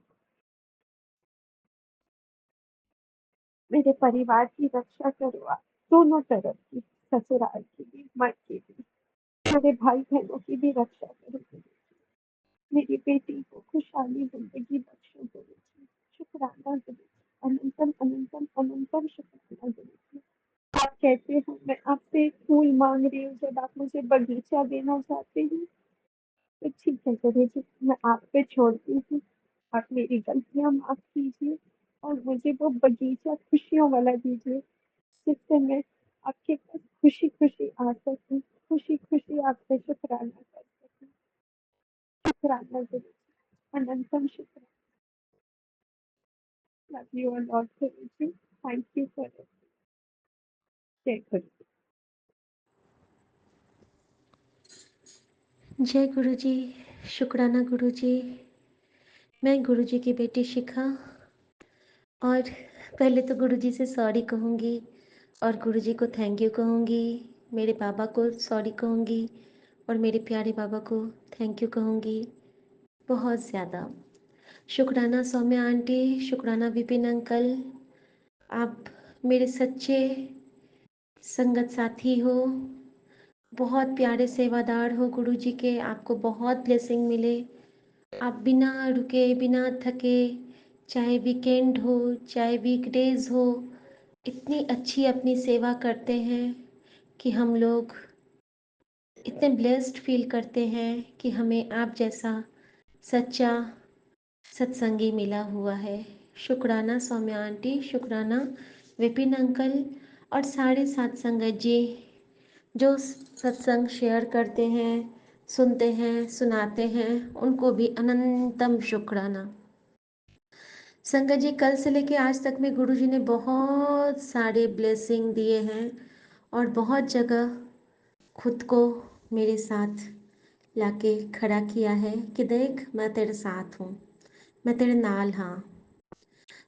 मेरे परिवार की रक्षा करो आप, दोनों तरफ की, ससुराल की भी, मायके की भी। मेरे भाई बहनों की भी रक्षा करो गुरु जी। मेरी बेटी को खुशहाली जिंदगी बख्शो गुरु जी। शुक्राना गुरु जी, अनंतम अनंतम अनंतम शुक्राना गुरु जी। आप कहते हो मैं आपसे एक फूल मांग रही हूँ, जब आप मुझे बगीचा देना चाहते हैं तो ठीक है गुरु जी, मैं आप पे छोड़ती हूँ। आप मेरी गलतियाँ माफ कीजिए और मुझे वो बगीचा खुशियों वाला दीजिए, जिससे मैं आपके पास खुशी खुशी आ सकूँ, खुशी खुशी आपसे शुक्राना कर सकूँ। शुक्राना गुरु जी, अनंतम शुक्राना। लव यू और lord Guru ji. Thank you for it. जय गुरु जी। जय गुरु जी। शुक्राना गुरु जी। मैं गुरु जी की बेटी शिखा, और पहले तो गुरु जी से सॉरी कहूँगी और गुरु जी को थैंक यू कहूँगी। मेरे बाबा को सॉरी कहूँगी और मेरे प्यारे बाबा को थैंक यू कहूँगी बहुत ज़्यादा। शुक्राना सौम्या आंटी, शुक्राना विपिन अंकल, आप मेरे सच्चे संगत साथी हो, बहुत प्यारे सेवादार हो गुरु जी के। आपको बहुत ब्लेसिंग मिले। आप बिना रुके बिना थके, चाहे वीकेंड हो चाहे वीकडेज हो, इतनी अच्छी अपनी सेवा करते हैं कि हम लोग इतने ब्लेस्ड फील करते हैं कि हमें आप जैसा सच्चा सत्संगी मिला हुआ है। शुक्राना सौम्या आंटी, शुक्राना विपिन अंकल और सारे साथ संगत जी जो सत्संग शेयर करते हैं, सुनते हैं, सुनाते हैं, उनको भी अनंतम शुक्राना। संगत जी, कल से लेके आज तक में गुरु जी ने बहुत सारे ब्लेसिंग दिए हैं और बहुत जगह खुद को मेरे साथ लाके खड़ा किया है कि देख मैं तेरे साथ हूँ, मैं तेरे नाल हाँ।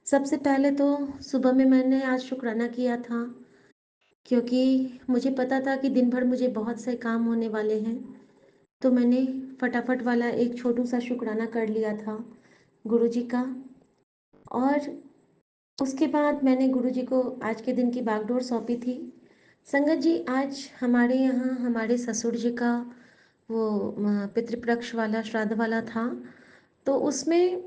सबसे पहले तो सुबह में मैंने आज शुक्राना किया था, क्योंकि मुझे पता था कि दिन भर मुझे बहुत से काम होने वाले हैं, तो मैंने फटाफट वाला एक छोटू सा शुक्राना कर लिया था गुरु जी का। और उसके बाद मैंने गुरु जी को आज के दिन की बागडोर सौंपी थी। संगत जी, आज हमारे यहाँ हमारे ससुर जी का वो पितृपक्ष वाला श्राद्ध वाला था, तो उसमें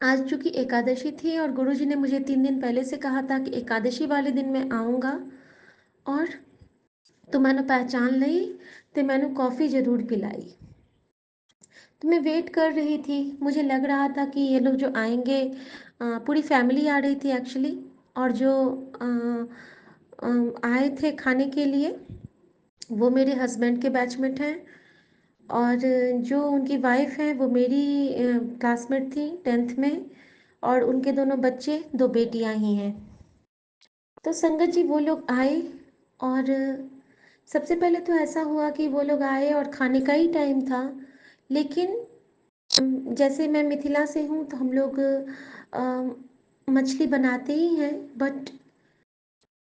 आज चूँकि एकादशी थी और गुरु जी ने मुझे 3 दिन पहले से कहा था कि एकादशी वाले दिन मैं आऊँगा, और तो मैंने पहचान ली, तो मैंने कॉफ़ी ज़रूर पिलाई। तो मैं वेट कर रही थी, मुझे लग रहा था कि ये लोग जो आएंगे, पूरी फैमिली आ रही थी एक्चुअली, और जो आए थे खाने के लिए वो मेरे हस्बैंड के बैचमेट हैं, और जो उनकी वाइफ हैं वो मेरी क्लासमेट थी 10th में, और उनके दोनों बच्चे, 2 बेटियां ही हैं। तो संगत जी वो लोग आए और सबसे पहले तो ऐसा हुआ कि वो लोग आए और खाने का ही टाइम था, लेकिन जैसे मैं मिथिला से हूँ तो हम लोग मछली बनाते ही हैं, बट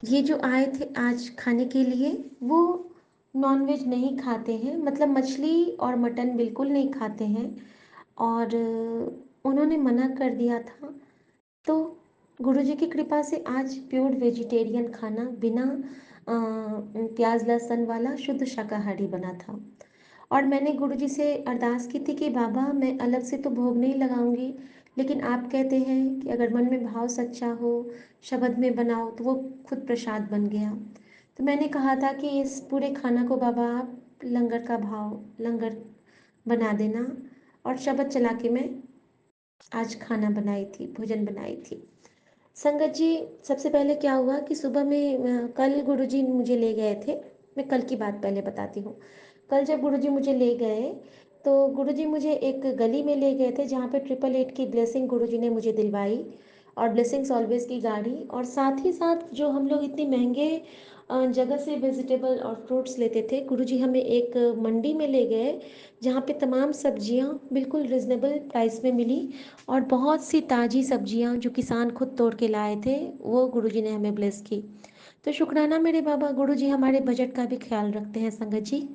ये जो आए थे आज खाने के लिए वो नॉनवेज नहीं खाते हैं, मतलब मछली और मटन बिल्कुल नहीं खाते हैं। और उन्होंने मना कर दिया था। तो गुरुजी की कृपा से आज प्योर वेजिटेरियन खाना बिना प्याज लहसुन वाला शुद्ध शाकाहारी बना था। और मैंने गुरुजी से अरदास की थी कि बाबा मैं अलग से तो भोग नहीं लगाऊंगी, लेकिन आप कहते हैं कि अगर मन में भाव सच्चा हो, शब्द में बनाओ, तो वो खुद प्रसाद बन गया। तो मैंने कहा था कि इस पूरे खाना को बाबा आप लंगर का भाव, लंगर बना देना। और शब्द चला के मैं आज खाना बनाई थी, भोजन बनाई थी। संगत जी, सबसे पहले क्या हुआ कि सुबह में कल गुरुजी मुझे ले गए थे। मैं कल की बात पहले बताती हूँ। कल जब गुरुजी मुझे ले गए तो गुरुजी मुझे एक गली में ले गए थे जहाँ पे 888 की ब्लेसिंग गुरुजी ने मुझे दिलवाई, और ब्लेसिंग्स ऑलवेज की गाड़ी, और साथ ही साथ जो हम लोग इतनी महंगे जगह से वेजिटेबल और फ्रूट्स लेते थे, गुरुजी हमें एक मंडी में ले गए जहाँ पे तमाम सब्जियाँ बिल्कुल रिजनेबल प्राइस में मिली, और बहुत सी ताज़ी सब्जियां जो किसान खुद तोड़ के लाए थे वो गुरुजी ने हमें ब्लेस की। तो शुक्राना मेरे बाबा, गुरुजी हमारे बजट का भी ख्याल रखते हैं संगत जी।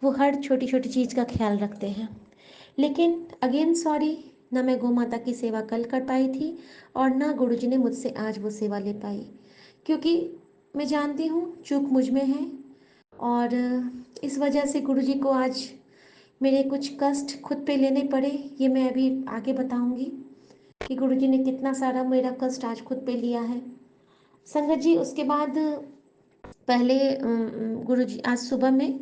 वो हर छोटी छोटी चीज़ का ख्याल रखते हैं। लेकिन अगेन सॉरी, ना मैं गौ माता की सेवा कल कर पाई थी और ना गुरुजी ने मुझसे आज वो सेवा ले पाई, क्योंकि मैं जानती हूँ चूक मुझ में है। और इस वजह से गुरुजी को आज मेरे कुछ कष्ट खुद पे लेने पड़े। ये मैं अभी आगे बताऊंगी कि गुरुजी ने कितना सारा मेरा कष्ट आज खुद पे लिया है। संगत जी, उसके बाद पहले गुरुजी आज सुबह में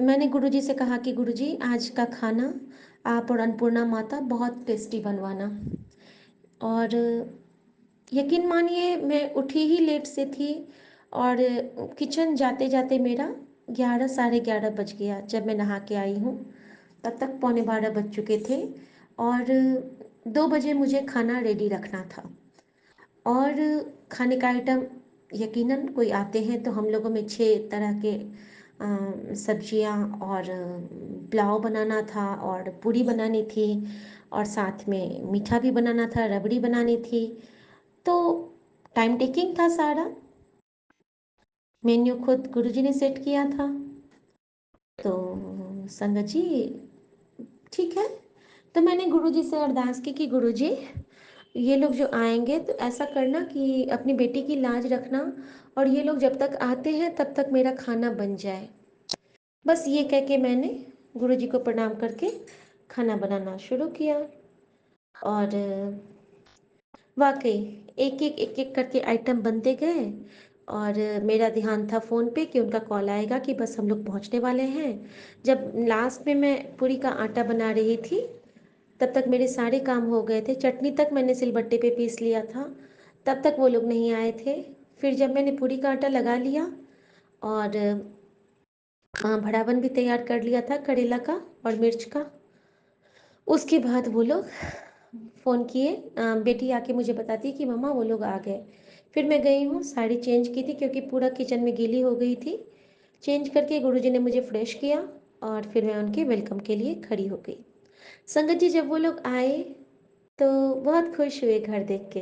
मैंने गुरुजी से कहा कि गुरुजी आज का खाना आप और अन्नपूर्णा माता बहुत टेस्टी बनवाना। और यकीन मानिए मैं उठी ही लेट से थी, और किचन जाते जाते मेरा 11 साढ़े 11 बज गया। जब मैं नहा के आई हूँ तब तक पौने 12 बज चुके थे, और 2 बजे मुझे खाना रेडी रखना था। और खाने का आइटम यकीनन कोई आते हैं तो हम लोगों में 6 तरह के सब्जियां और पुलाव बनाना था, और पूरी बनानी थी, और साथ में मीठा भी बनाना था, रबड़ी बनानी थी। तो टाइम टेकिंग था सारा। मेन्यू खुद गुरुजी ने सेट किया था। तो संगत जी ठीक है, तो मैंने गुरुजी से अरदास की कि गुरुजी ये लोग जो आएंगे तो ऐसा करना कि अपनी बेटी की लाज रखना, और ये लोग जब तक आते हैं तब तक मेरा खाना बन जाए। बस ये कह के मैंने गुरुजी को प्रणाम करके खाना बनाना शुरू किया। और वाकई एक एक करके आइटम बनते गए, और मेरा ध्यान था फ़ोन पे कि उनका कॉल आएगा कि बस हम लोग पहुंचने वाले हैं। जब लास्ट में मैं पूरी का आटा बना रही थी तब तक मेरे सारे काम हो गए थे। चटनी तक मैंने सिलबट्टे पे पीस लिया था, तब तक वो लोग नहीं आए थे। फिर जब मैंने पूरी का आटा लगा लिया और भड़ावन भी तैयार कर लिया था करेला का और मिर्च का, उसके बाद वो लोग फ़ोन किए। बेटी आके मुझे बताती है कि मम्मा वो लोग आ गए। फिर मैं गई हूँ, साड़ी चेंज की थी क्योंकि पूरा किचन में गीली हो गई थी। चेंज करके गुरुजी ने मुझे फ्रेश किया, और फिर मैं उनके वेलकम के लिए खड़ी हो गई। संगत जी, जब वो लोग आए तो बहुत खुश हुए घर देख के।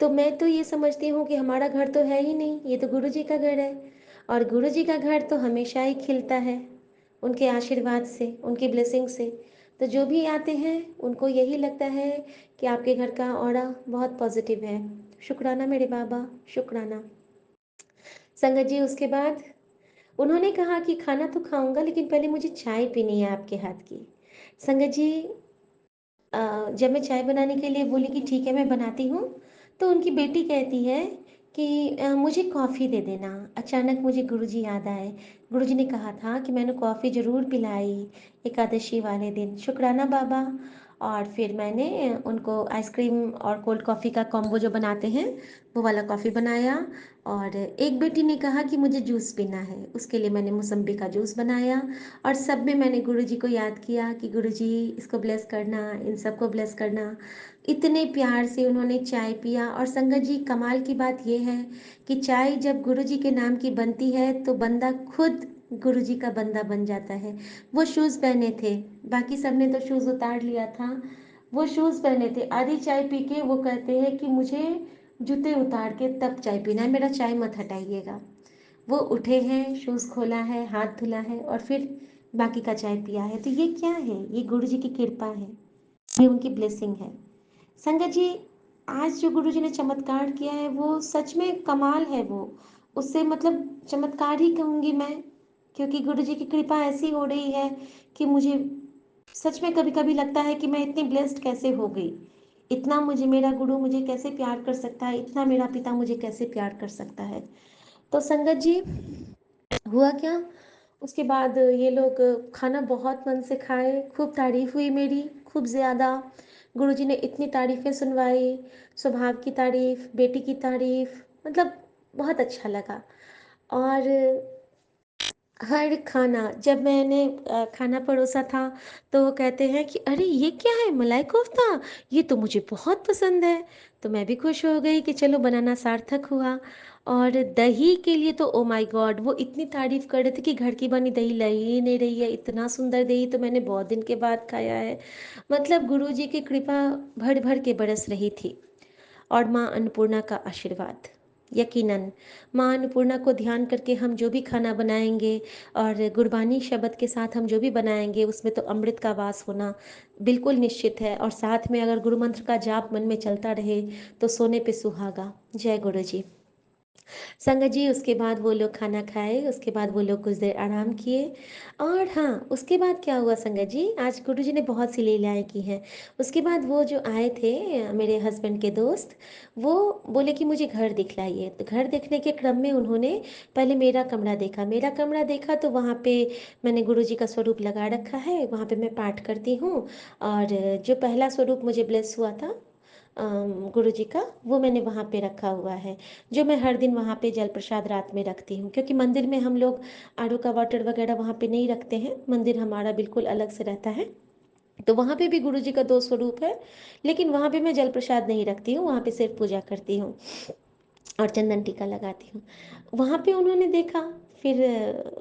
तो मैं तो ये समझती हूँ कि हमारा घर तो है ही नहीं, ये तो गुरुजी का घर है, और गुरुजी का घर तो हमेशा ही खिलता है उनके आशीर्वाद से, उनकी ब्लेसिंग से। तो जो भी आते हैं उनको यही लगता है कि आपके घर का ऑरा बहुत पॉजिटिव है। शुक्राना मेरे बाबा, शुक्राना। संगत जी, उसके बाद उन्होंने कहा कि खाना तो खाऊंगा लेकिन पहले मुझे चाय पीनी है आपके हाथ की। संगत जी, जब मैं चाय बनाने के लिए बोली कि ठीक है मैं बनाती हूँ, तो उनकी बेटी कहती है कि मुझे कॉफ़ी दे देना। अचानक मुझे गुरुजी याद आए। गुरुजी ने कहा था कि मैंने कॉफ़ी ज़रूर पिलाई एकादशी वाले दिन। शुक्राना बाबा। और फिर मैंने उनको आइसक्रीम और कोल्ड कॉफ़ी का कॉम्बो जो बनाते हैं वो वाला कॉफ़ी बनाया। और एक बेटी ने कहा कि मुझे जूस पीना है, उसके लिए मैंने मौसम्बी का जूस बनाया। और सब में मैंने गुरुजी को याद किया कि गुरुजी इसको ब्लेस करना, इन सबको ब्लेस करना। इतने प्यार से उन्होंने चाय पिया। और संगत जी, कमाल की बात यह है कि चाय जब गुरुजी के नाम की बनती है तो बंदा खुद गुरुजी का बंदा बन जाता है। वो शूज़ पहने थे, बाकी सबने तो शूज़ उतार लिया था, वो शूज़ पहने थे। आधी चाय पी के वो कहते हैं कि मुझे जूते उतार के तब चाय पीना है, मेरा चाय मत हटाइएगा। वो उठे हैं, शूज़ खोला है, हाथ धुला है और फिर बाकी का चाय पिया है। तो ये क्या है? ये गुरु जी की कृपा है, ये उनकी ब्लेसिंग है। संगत जी, आज जो गुरु जी ने चमत्कार किया है वो सच में कमाल है। वो उससे मतलब चमत्कार ही कहूँगी मैं, क्योंकि गुरु जी की कृपा ऐसी हो रही है कि मुझे सच में कभी कभी लगता है कि मैं इतनी ब्लेस्ड कैसे हो गई। इतना मुझे मेरा गुरु मुझे कैसे प्यार कर सकता है, इतना मेरा पिता मुझे कैसे प्यार कर सकता है। तो संगत जी, हुआ क्या, उसके बाद ये लोग खाना बहुत मन से खाए, खूब तारीफ हुई मेरी, खूब ज़्यादा। गुरुजी ने इतनी तारीफ़ें सुनवाई, स्वभाव की तारीफ, बेटी की तारीफ, मतलब बहुत अच्छा लगा। और हर खाना जब मैंने खाना परोसा था तो वो कहते हैं कि अरे ये क्या है, मलाई कोफ्ता, ये तो मुझे बहुत पसंद है। तो मैं भी खुश हो गई कि चलो बनाना सार्थक हुआ। और दही के लिए तो ओ माय गॉड, वो इतनी तारीफ कर रहे थे कि घर की बनी दही लग ही नहीं रही है, इतना सुंदर दही तो मैंने बहुत दिन के बाद खाया है। मतलब गुरु जी की कृपा भर भर के बरस रही थी। और माँ अन्नपूर्णा का आशीर्वाद, यकीनन माँ अन्नपूर्णा को ध्यान करके हम जो भी खाना बनाएंगे और गुरबानी शब्द के साथ हम जो भी बनाएंगे उसमें तो अमृत का वास होना बिल्कुल निश्चित है। और साथ में अगर गुरु मंत्र का जाप मन में चलता रहे तो सोने पे सुहागा। जय गुरु जी। संगत जी, उसके बाद वो लोग खाना खाए, उसके बाद वो लोग कुछ देर आराम किए। और हाँ, उसके बाद क्या हुआ संगत जी, आज गुरु जी ने बहुत सी लीलाएं की हैं। उसके बाद वो जो आए थे मेरे हस्बैंड के दोस्त, वो बोले कि मुझे घर दिखलाइए। तो घर देखने के क्रम में उन्होंने पहले मेरा कमरा देखा। मेरा कमरा देखा तो वहाँ पे मैंने गुरु जी का स्वरूप लगा रखा है, वहाँ पे मैं पाठ करती हूँ। और जो पहला स्वरूप मुझे ब्लेस हुआ था गुरु जी का, वो मैंने वहाँ पे रखा हुआ है, जो मैं हर दिन वहाँ पे जल प्रसाद रात में रखती हूँ। क्योंकि मंदिर में हम लोग आर का वाटर वगैरह वहाँ पे नहीं रखते हैं, मंदिर हमारा बिल्कुल अलग से रहता है। तो वहाँ पे भी गुरु जी का 2 स्वरूप है, लेकिन वहाँ पे मैं जल प्रसाद नहीं रखती हूँ, वहाँ पे सिर्फ पूजा करती हूँ और चंदन टीका लगाती हूँ। वहाँ पे उन्होंने देखा, फिर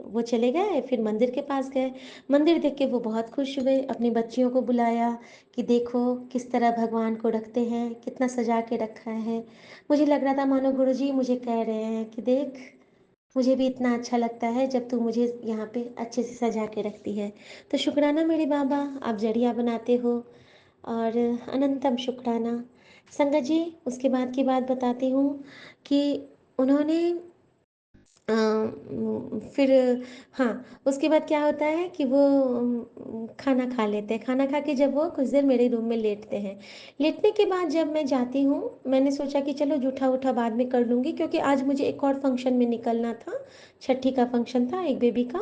वो चले गए, फिर मंदिर के पास गए। मंदिर देख के वो बहुत खुश हुए, अपनी बच्चियों को बुलाया कि देखो किस तरह भगवान को रखते हैं, कितना सजा के रखा है। मुझे लग रहा था मानो गुरुजी मुझे कह रहे हैं कि देख, मुझे भी इतना अच्छा लगता है जब तू मुझे यहाँ पे अच्छे से सजा के रखती है। तो शुक्राना मेरे बाबा, आप जरिया बनाते हो, और अनंतम शुक्राना। संगत जी, उसके बाद की बात बताती हूँ कि उन्होंने फिर हाँ, उसके बाद क्या होता है कि वो खाना खा लेते हैं। खाना खा के जब वो कुछ देर मेरे रूम में लेटते हैं, लेटने के बाद जब मैं जाती हूँ, मैंने सोचा कि चलो जूठा उठा बाद में कर लूँगी, क्योंकि आज मुझे एक और फंक्शन में निकलना था, छठी का फंक्शन था एक बेबी का।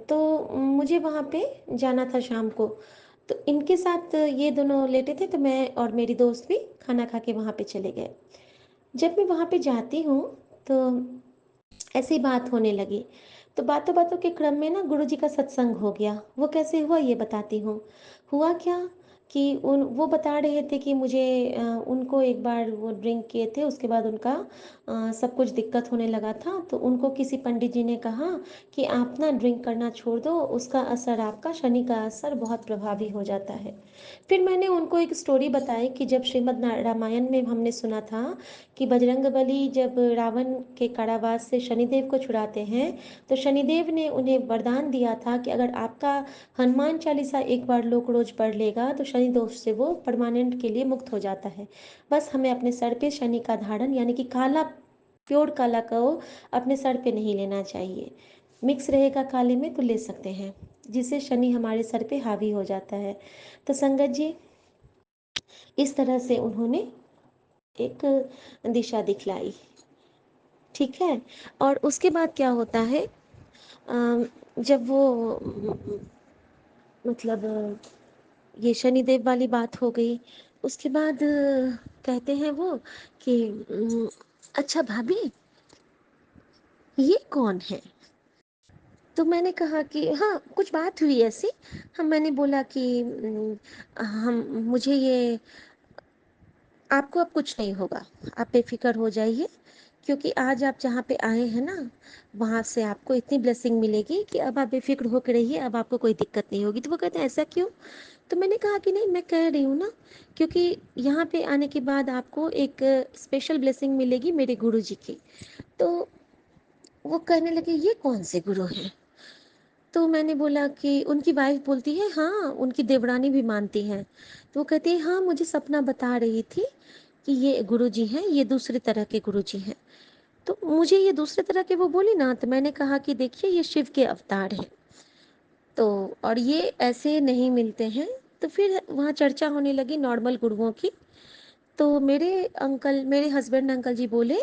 तो मुझे वहाँ पे जाना था शाम को। तो इनके साथ ये दोनों लेटे थे, तो मैं और मेरी दोस्त भी खाना खा के वहाँ पे चले गए। जब मैं वहाँ पे जाती हूँ तो ऐसी बात होने लगी। तो बातों बातों के क्रम में ना गुरु जी का सत्संग हो गया। वो कैसे हुआ ये बताती हूँ। हुआ क्या कि उन वो बता रहे थे कि मुझे उनको एक बार वो ड्रिंक किए थे, उसके बाद उनका सब कुछ दिक्कत होने लगा था। तो उनको किसी पंडित जी ने कहा कि आप ना ड्रिंक करना छोड़ दो, उसका असर, आपका शनि का असर बहुत प्रभावी हो जाता है। फिर मैंने उनको एक स्टोरी बताई कि जब रामायण में हमने सुना था कि बजरंगबली जब रावण के कारावास से शनिदेव को छुड़ाते हैं, तो शनिदेव ने उन्हें वरदान दिया था कि अगर आपका हनुमान चालीसा एक बार लोग रोज पढ़ लेगा तो शनि दोष से वो परमानेंट के लिए मुक्त हो जाता है। बस हमें अपने सर पे शनि का धारण, यानी कि काला, प्योर काला को अपने सर पे नहीं लेना चाहिए। मिक्स रहेगा काले में तो ले सकते हैं, जिससे शनि हमारे सर पे हावी हो जाता है। तो संगत जी, इस तरह से उन्होंने एक दिशा दिखलाई। ठीक है। और उसके बाद क्या होता है, जब वो मतलब ये शनिदेव वाली बात हो गई। उसके बाद कहते हैं वो कि अच्छा भाभी, ये कौन है? तो मैंने कहा कि हाँ, कुछ बात हुई ऐसी। मैंने बोला कि हम मुझे ये आपको अब कुछ नहीं होगा, आप बेफिक्र हो जाइए, क्योंकि आज आप जहाँ पे आए हैं ना, वहाँ से आपको इतनी ब्लेसिंग मिलेगी कि अब आप बेफिक्र होकर रहिए, अब आपको कोई दिक्कत नहीं होगी। तो वो कहते हैं ऐसा क्यों? तो मैंने कहा कि नहीं, मैं कह रही हूँ ना, क्योंकि यहाँ पे आने के बाद आपको एक स्पेशल ब्लेसिंग मिलेगी मेरे गुरु जी की। तो वो कहने लगे ये कौन से गुरु हैं? तो मैंने बोला कि उनकी वाइफ बोलती है हाँ, उनकी देवरानी भी मानती हैं। तो वो कहती है हाँ, मुझे सपना बता रही थी कि ये गुरुजी हैं, ये दूसरे तरह के गुरुजी हैं। तो मुझे ये दूसरे तरह के वो बोली ना, तो मैंने कहा कि देखिए ये शिव के अवतार हैं, तो और ये ऐसे नहीं मिलते हैं। तो फिर वहाँ चर्चा होने लगी नॉर्मल गुरुओं की। तो मेरे हस्बैंड अंकल जी बोले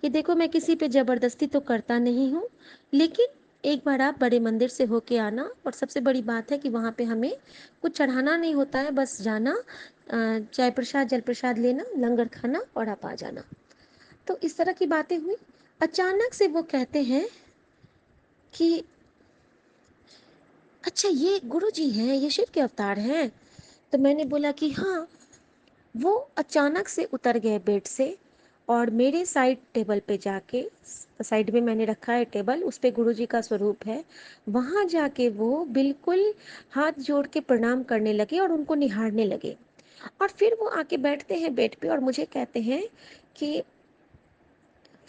कि देखो, मैं किसी पे ज़बरदस्ती तो करता नहीं हूँ, लेकिन एक बार आप बड़े मंदिर से होके आना, और सबसे बड़ी बात है कि वहाँ पे हमें कुछ चढ़ाना नहीं होता है, बस जाना, चाय प्रसाद जल प्रसाद लेना, लंगर खाना और आप आ जाना। तो इस तरह की बातें हुई। अचानक से वो कहते हैं कि अच्छा, ये गुरु जी हैं, ये शिव के अवतार हैं? तो मैंने बोला कि हाँ। वो अचानक से उतर गए बेड से, और मेरे साइड टेबल पे जाके, साइड में मैंने रखा है टेबल, उस पे गुरुजी का स्वरूप है, वहां जाके वो बिल्कुल हाथ जोड़ के प्रणाम करने लगे और उनको निहारने लगे। और फिर वो आके बैठते हैं बेड पे और मुझे कहते हैं कि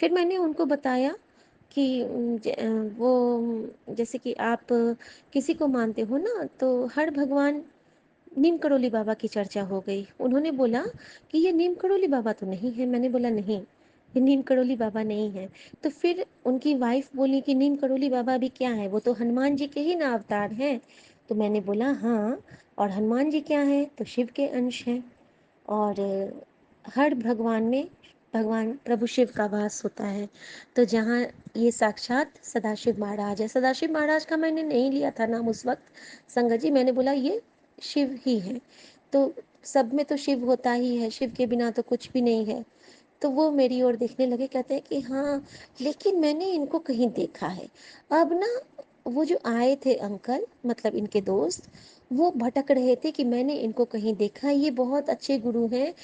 फिर मैंने उनको बताया कि वो जैसे कि आप किसी को मानते हो ना, तो हर भगवान, नीम करोली बाबा की चर्चा हो गई। उन्होंने बोला कि ये नीम करोली बाबा तो नहीं है। मैंने बोला नहीं, ये नीम करोली बाबा नहीं है। तो फिर उनकी वाइफ बोली कि नीम करोली बाबा भी क्या है, वो तो हनुमान जी के ही ना अवतार हैं। तो मैंने बोला हाँ, और हनुमान जी क्या है, तो शिव के अंश हैं। और हर भगवान में भगवान प्रभु शिव का वास होता है। तो जहाँ ये साक्षात सदाशिव महाराज है, सदाशिव महाराज का मैंने नहीं लिया था नाम उस वक्त, संगत जी, मैंने बोला ये शिव ही है। तो सब में तो शिव होता ही है, शिव के बिना तो कुछ भी नहीं है। तो वो मेरी ओर देखने लगे, कहते हैं कि हाँ, लेकिन मैंने इनको कहीं देखा है। अब ना, वो जो आए थे अंकल, मतलब इनके दोस्त, वो भटक रहे थे कि मैंने इनको कहीं देखा, ये बहुत अच्छे गुरु हैं।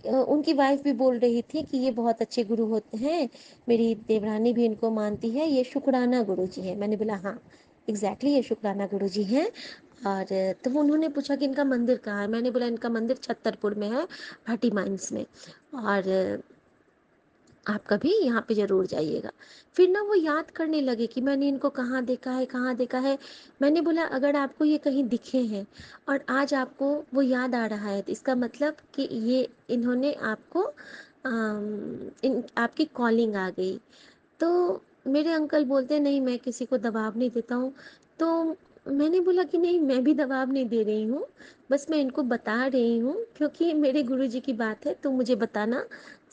उनकी वाइफ भी बोल रही थी कि ये बहुत अच्छे गुरु होते हैं, मेरी देवरानी भी इनको मानती है, ये शुक्राना गुरु जी है। मैंने बोला हाँ, एग्जैक्टली ये शुक्राना गुरु जी हैं। और तो वो उन्होंने पूछा कि इनका मंदिर कहाँ है। मैंने बोला इनका मंदिर छतरपुर में है, भाटी माइंस में, और आप कभी यहाँ पे ज़रूर जाइएगा। फिर ना वो याद करने लगे कि मैंने इनको कहाँ देखा है, कहाँ देखा है। मैंने बोला अगर आपको ये कहीं दिखे हैं और आज आपको वो याद आ रहा है, तो इसका मतलब कि ये इन्होंने आपको आपकी कॉलिंग आ गई। तो मेरे अंकल बोलते हैं नहीं, मैं किसी को दबाव नहीं देता हूँ। तो मैंने बोला कि नहीं, मैं भी दबाव नहीं दे रही हूँ, बस मैं इनको बता रही हूँ क्योंकि मेरे गुरुजी की बात है तो मुझे बताना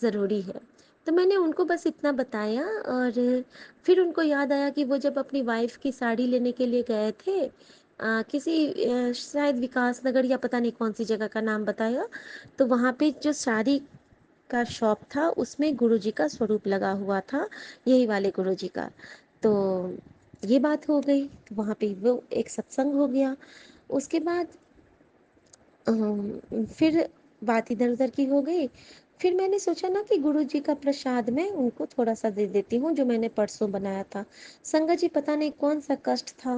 ज़रूरी है। तो मैंने उनको बस इतना बताया। और फिर उनको याद आया कि वो जब अपनी वाइफ की साड़ी लेने के लिए गए थे, किसी शायद विकास नगर या पता नहीं कौन सी जगह का नाम बताया, तो वहाँ पे जो साड़ी का शॉप था उसमें गुरुजी का स्वरूप लगा हुआ था, यही वाले गुरुजी का। तो ये बात हो गई, तो वहाँ पे वो एक सत्संग हो गया। उसके बाद फिर बात इधर उधर की हो गई। फिर मैंने सोचा ना कि गुरुजी का प्रसाद मैं उनको थोड़ा सा दे देती हूँ, जो मैंने परसों बनाया था। संगत जी, पता नहीं कौन सा कष्ट था,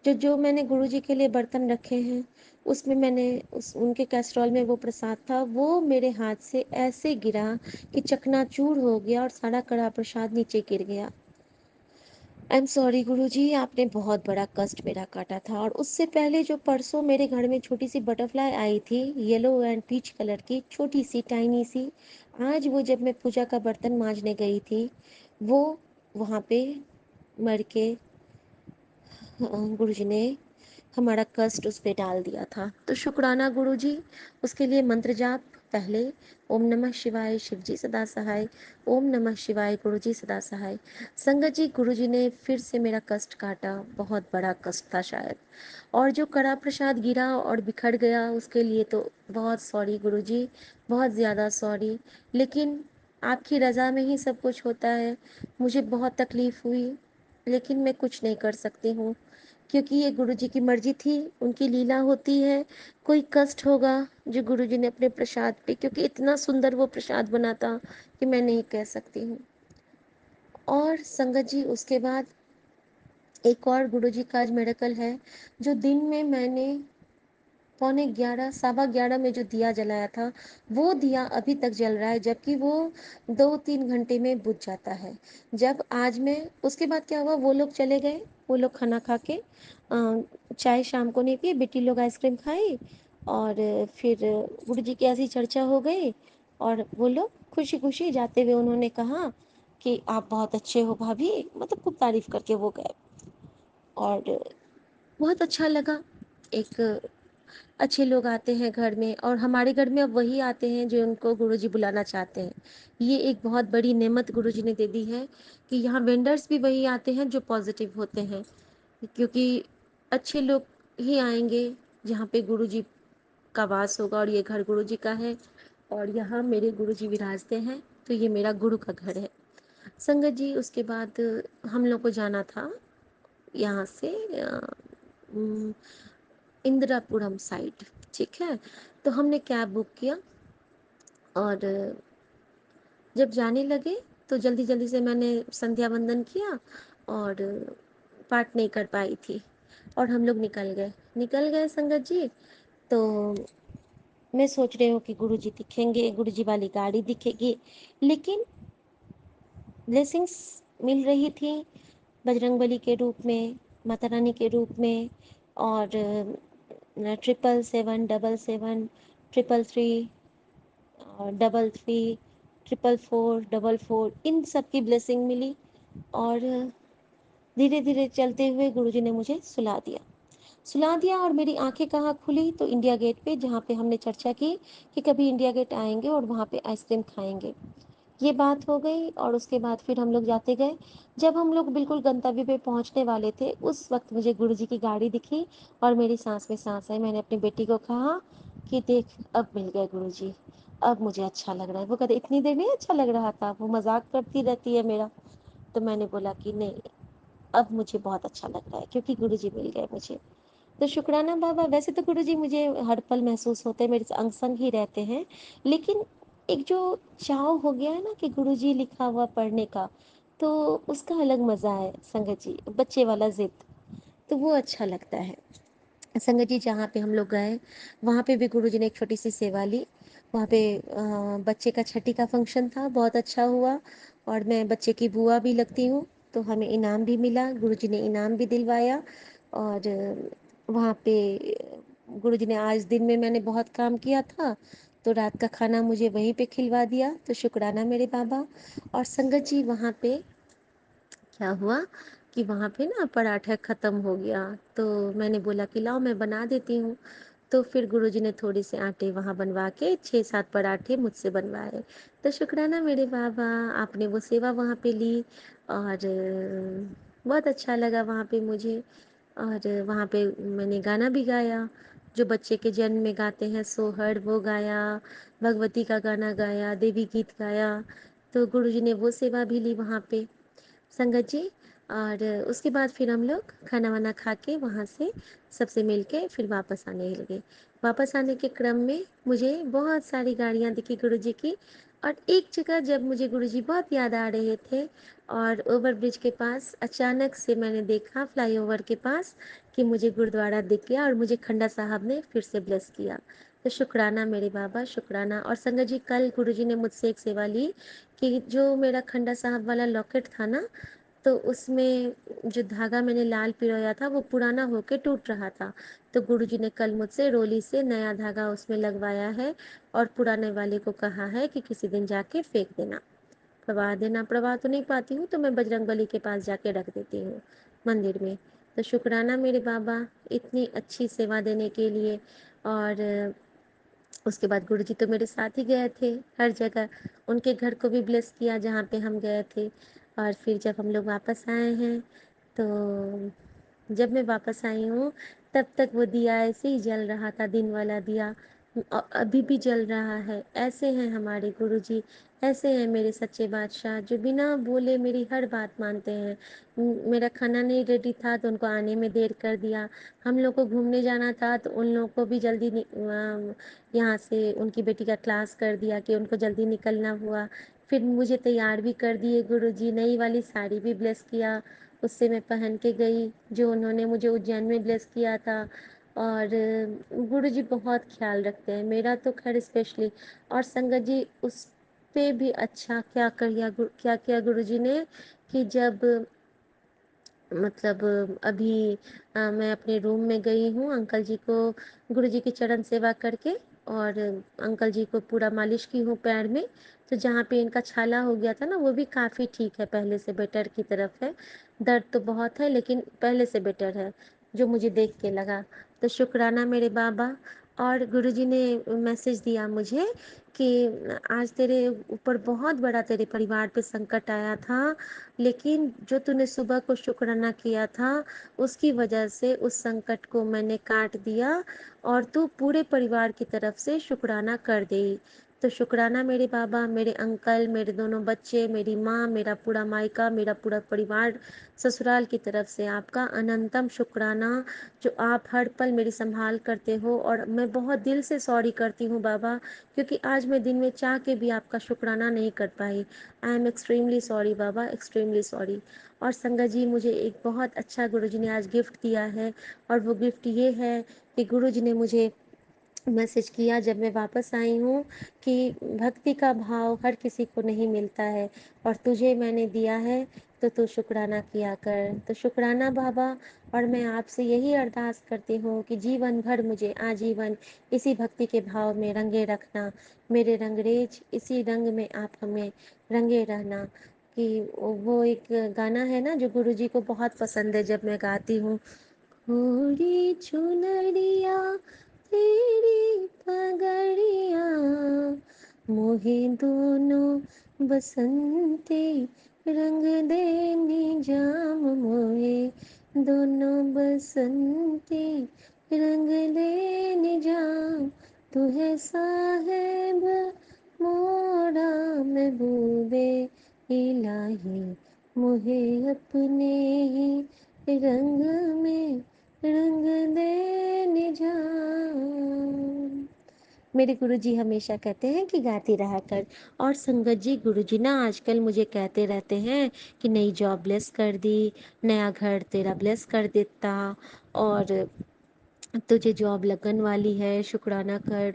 जो जो मैंने गुरुजी के लिए बर्तन रखे हैं, उसमें मैंने उनके कैस्ट्रॉल में वो प्रसाद था, वो मेरे हाथ से ऐसे गिरा कि चकनाचूर हो गया और सारा कड़ा प्रसाद नीचे गिर गया। आई एम सॉरी गुरुजी, आपने बहुत बड़ा कष्ट मेरा काटा था। और उससे पहले जो परसों मेरे घर में छोटी सी बटरफ्लाई आई थी, येलो एंड पीच कलर की, छोटी सी टाइनी सी, आज वो जब मैं पूजा का बर्तन मांजने गई थी, वो वहाँ पे मर के गुरुजी ने हमारा कष्ट उस पे डाल दिया था। तो शुक्राना गुरुजी, उसके लिए मंत्र जाप पहले ओम नमः शिवाय, शिव जी सदा सहाय, ओम नमः शिवाय, गुरु जी सदा सहाय। संगत जी, गुरु जी ने फिर से मेरा कष्ट काटा, बहुत बड़ा कष्ट था शायद, और जो कड़ा प्रसाद गिरा और बिखर गया उसके लिए तो बहुत सॉरी गुरु जी, बहुत ज़्यादा सॉरी। लेकिन आपकी रज़ा में ही सब कुछ होता है। मुझे बहुत तकलीफ़ हुई, लेकिन मैं कुछ नहीं कर सकती हूँ, क्योंकि ये गुरु जी की मर्जी थी, उनकी लीला होती है। कोई कष्ट होगा जो गुरु जी ने अपने प्रसाद पे, क्योंकि इतना सुंदर वो प्रसाद बना था कि मैं नहीं कह सकती हूँ। और संगत जी, उसके बाद एक और गुरु जी का आज मेरेकल है, जो दिन में मैंने पौने 11, सवा 11 में जो दिया जलाया था, वो दिया अभी तक जल रहा है, जबकि वो 2-3 घंटे में बुझ जाता है। जब आज मैं, उसके बाद क्या हुआ, वो लोग चले गए, वो लोग खाना खा के चाय शाम को नहीं पिए, बेटी लोग आइसक्रीम खाई, और फिर गुरु जी की ऐसी चर्चा हो गई, और वो लोग खुशी खुशी जाते हुए उन्होंने कहा कि आप बहुत अच्छे हो भाभी, मतलब खूब तारीफ करके वो गए, और बहुत अच्छा लगा। एक अच्छे लोग आते हैं घर में, और हमारे घर में अब वही आते हैं जो उनको गुरुजी बुलाना चाहते हैं। ये एक बहुत बड़ी नेमत गुरुजी ने दे दी है कि यहाँ वेंडर्स भी वही आते हैं जो पॉजिटिव होते हैं, क्योंकि अच्छे लोग ही आएंगे जहाँ पे गुरुजी का वास होगा, और ये घर गुरुजी का है, और यहाँ मेरे गुरुजी विराजते हैं, तो ये मेरा गुरु का घर है। संगत जी, उसके बाद हम लोग को जाना था यहाँ से उम, इंदिरापुरम साइड, ठीक है। तो हमने कैब बुक किया, और जब जाने लगे तो जल्दी जल्दी से मैंने संध्या वंदन किया, और पाठ नहीं कर पाई थी, और हम लोग निकल गए संगत जी। तो मैं सोच रही हूँ कि गुरुजी दिखेंगे, गुरुजी वाली गाड़ी दिखेगी, लेकिन ब्लेसिंग्स मिल रही थी बजरंगबली के रूप में, माता रानी के रूप में, और 777, 333, और 33, 444, 44, इन सब की ब्लेसिंग मिली। और धीरे धीरे चलते हुए गुरुजी ने मुझे सुला दिया, और मेरी आंखें कहाँ खुली, तो इंडिया गेट पे, जहाँ पे हमने चर्चा की कि कभी इंडिया गेट आएंगे और वहाँ पे आइसक्रीम खाएंगे, ये बात हो गई। और उसके बाद फिर हम लोग जाते गए, जब हम लोग बिल्कुल गंतव्य पे पहुंचने वाले थे, उस वक्त मुझे गुरुजी की गाड़ी दिखी, और मेरी सांस में सांस आई। मैंने अपनी बेटी को कहा कि देख, अब मिल गए गुरुजी, अब मुझे अच्छा लग रहा है। वो कहते इतनी देर नहीं अच्छा लग रहा था, वो मजाक करती रहती है मेरा। तो मैंने बोला कि नहीं, अब मुझे बहुत अच्छा लग रहा है, क्योंकि गुरुजी मिल गए मुझे। तो शुक्राना बाबा। वैसे तो गुरुजी मुझे हर पल महसूस होते हैं, मेरे अंग संग ही रहते हैं, लेकिन एक जो चाव हो गया है ना कि गुरुजी लिखा हुआ पढ़ने का, तो उसका अलग मजा है संगत जी, बच्चे वाला जिद, तो वो अच्छा लगता है। संगत जी, जहाँ पे हम लोग गए, वहाँ पे भी गुरुजी ने एक छोटी सी सेवा ली। वहाँ पे बच्चे का छठी का फंक्शन था, बहुत अच्छा हुआ, और मैं बच्चे की बुआ भी लगती हूँ, तो हमें इनाम भी मिला, गुरुजी ने इनाम भी दिलवाया। और वहाँ पे गुरुजी ने, आज दिन में मैंने बहुत काम किया था, तो रात का खाना मुझे वहीं पे खिलवा दिया, तो शुक्राना मेरे बाबा। और संगत जी, वहाँ पे क्या हुआ कि वहाँ पे ना पराठा ख़त्म हो गया, तो मैंने बोला कि लाओ मैं बना देती हूँ। तो फिर गुरुजी ने थोड़ी से आटे वहाँ बनवा के 6-7 पराठे मुझसे बनवाए। तो शुक्राना मेरे बाबा, आपने वो सेवा वहाँ पे ली, और बहुत अच्छा लगा वहाँ पे मुझे। और वहाँ पे मैंने गाना भी गाया, जो बच्चे के जन्म में गाते हैं सोहर, वो गाया, भगवती का गाना गाया, देवी गीत गाया। तो गुरुजी ने वो सेवा भी ली वहाँ पे संगत जी। और उसके बाद फिर हम लोग खाना वाना खा के वहाँ से सबसे मिल के फिर वापस आने लगे। वापस आने के क्रम में मुझे बहुत सारी गाड़ियाँ दिखी गुरुजी की, और एक जगह जब मुझे गुरुजी बहुत याद आ रहे थे, और ओवर ब्रिज के पास अचानक से मैंने देखा, फ्लाईओवर के पास, कि मुझे गुरुद्वारा दिख गया, और मुझे खंडा साहब ने फिर से ब्लेस किया। तो शुक्राना मेरे बाबा, शुक्राना। और संगत जी, कल गुरुजी ने मुझसे एक सेवा ली कि जो मेरा खंडा साहब वाला लॉकेट था ना, तो उसमें जो धागा मैंने लाल पिरोया था वो पुराना होके टूट रहा था, तो गुरुजी ने कल मुझसे रोली से नया धागा उसमें लगवाया है, और पुराने वाले को कहा है कि किसी दिन जाके फेंक देना, प्रवाह देना। प्रवाह तो नहीं पाती हूँ, तो मैं बजरंगबली के पास जाके रख देती हूँ मंदिर में। तो शुक्राना मेरे बाबा, इतनी अच्छी सेवा देने के लिए। और उसके बाद गुरुजी तो मेरे साथ ही गए थे हर जगह, उनके घर को भी ब्लेस किया जहाँ पे हम गए थे। और फिर जब हम लोग वापस आए हैं, तो जब मैं वापस आई हूँ तब तक वो दिया ऐसे ही जल रहा था, दिन वाला दिया, अभी भी जल रहा है। ऐसे हैं हमारे गुरुजी, ऐसे हैं मेरे सच्चे बादशाह, जो बिना बोले मेरी हर बात मानते हैं। मेरा खाना नहीं रेडी था तो उनको आने में देर कर दिया। हम लोग को घूमने जाना था तो उन लोगों को भी जल्दी यहाँ से उनकी बेटी का क्लास कर दिया कि उनको जल्दी निकलना हुआ। फिर मुझे तैयार भी कर दिए गुरुजी, नई वाली साड़ी भी ब्लेस किया, उससे मैं पहन के गई जो उन्होंने मुझे उज्जैन में ब्लेस किया था। और गुरुजी बहुत ख्याल रखते हैं मेरा तो खैर स्पेशली। और संगत जी, उस पे भी अच्छा क्या किया गुरुजी ने, कि जब मतलब अभी मैं अपने रूम में गई हूँ, अंकल जी को गुरुजी की चरण सेवा करके, और अंकल जी को पूरा मालिश की हूँ पैर में। तो जहाँ पे इनका छाला हो गया था ना, वो भी काफ़ी ठीक है, पहले से बेटर की तरफ है। दर्द तो बहुत है लेकिन पहले से बेटर है, जो मुझे देख के लगा। तो शुक्राना मेरे बाबा। और गुरुजी ने मैसेज दिया मुझे कि आज तेरे ऊपर बहुत बड़ा तेरे परिवार पे संकट आया था, लेकिन जो तूने सुबह को शुक्राना किया था, उसकी वजह से उस संकट को मैंने काट दिया और तू पूरे परिवार की तरफ से शुक्राना कर दे। तो शुक्राना मेरे बाबा, मेरे अंकल, मेरे दोनों बच्चे, मेरी माँ, मेरा पूरा मायका, मेरा पूरा परिवार, ससुराल की तरफ से आपका अनंतम शुक्राना, जो आप हर पल मेरी संभाल करते हो। और मैं बहुत दिल से सॉरी करती हूँ बाबा, क्योंकि आज मैं दिन में चाह के भी आपका शुक्राना नहीं कर पाई। I am extremely sorry Baba, extremely sorry. और संगत जी, मुझे एक बहुत अच्छा गुरुजी ने आज गिफ्ट दिया है, और वो गिफ्ट ये है कि गुरुजी ने मुझे मैसेज किया जब मैं वापस आई हूँ कि भक्ति का भाव हर किसी को नहीं मिलता है, और तुझे मैंने दिया है तो तू शुक्राना किया कर। तो शुक्राना बाबा। और मैं आपसे यही अरदास करती हूँ कि जीवन भर मुझे आजीवन इसी भक्ति के भाव में रंगे रखना, मेरे रंगरेज इसी रंग में आप हमें रंगे रहना। कि वो एक गाना है ना जो गुरुजी को बहुत पसंद है, जब मैं गाती हूँ, थोड़ी चुनरिया तेरी पगड़िया, मोहे दोनों बसंती रंग दे निजाम, मोहे दोनों बसंती रंग दे निजाम, तू है साहेब मोरा महबूबे इलाही, मुझे अपने ही रंग में रंग दे निजाम। मेरे गुरुजी हमेशा कहते हैं कि गाती रहा कर। और संगत जी, गुरुजी ना आजकल मुझे कहते रहते हैं कि नई जॉब ब्लेस कर दी, नया घर तेरा ब्लेस कर देता, और तुझे जॉब लगन वाली है, शुक्राना कर।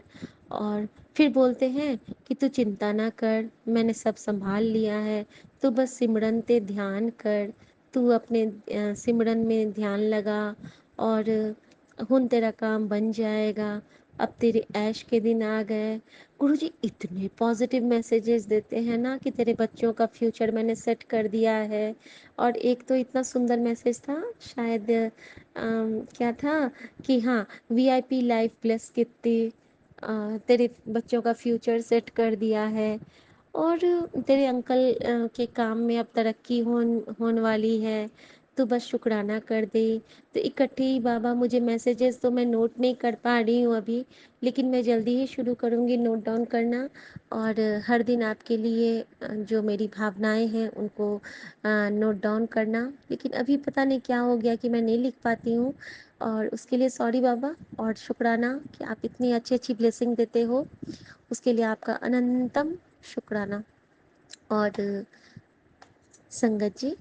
और फिर बोलते हैं कि तू चिंता ना कर, मैंने सब संभाल लिया है, तू बस सिमरन पे ध्यान कर, तू अपने सिमरन में ध्यान लगा, और हुन तेरा काम बन जाएगा, अब तेरे ऐश के दिन आ गए। गुरुजी इतने पॉजिटिव मैसेजेस देते हैं ना कि तेरे बच्चों का फ्यूचर मैंने सेट कर दिया है। और एक तो इतना सुंदर मैसेज था, शायद क्या था कि हाँ, वीआईपी लाइफ ब्लेस कितनी, तेरे बच्चों का फ्यूचर सेट कर दिया है, और तेरे अंकल के काम में अब तरक्की होने वाली है, तो बस शुक्राना कर दे। तो इकट्ठे ही बाबा मुझे मैसेजेस तो मैं नोट नहीं कर पा रही हूँ अभी, लेकिन मैं जल्दी ही शुरू करूँगी नोट डाउन करना, और हर दिन आपके लिए जो मेरी भावनाएं हैं उनको नोट डाउन करना। लेकिन अभी पता नहीं क्या हो गया कि मैं नहीं लिख पाती हूँ, और उसके लिए सॉरी बाबा। और शुक्राना कि आप इतनी अच्छी अच्छी ब्लेसिंग देते हो, उसके लिए आपका अनंतम शुक्राना। और संगत जी,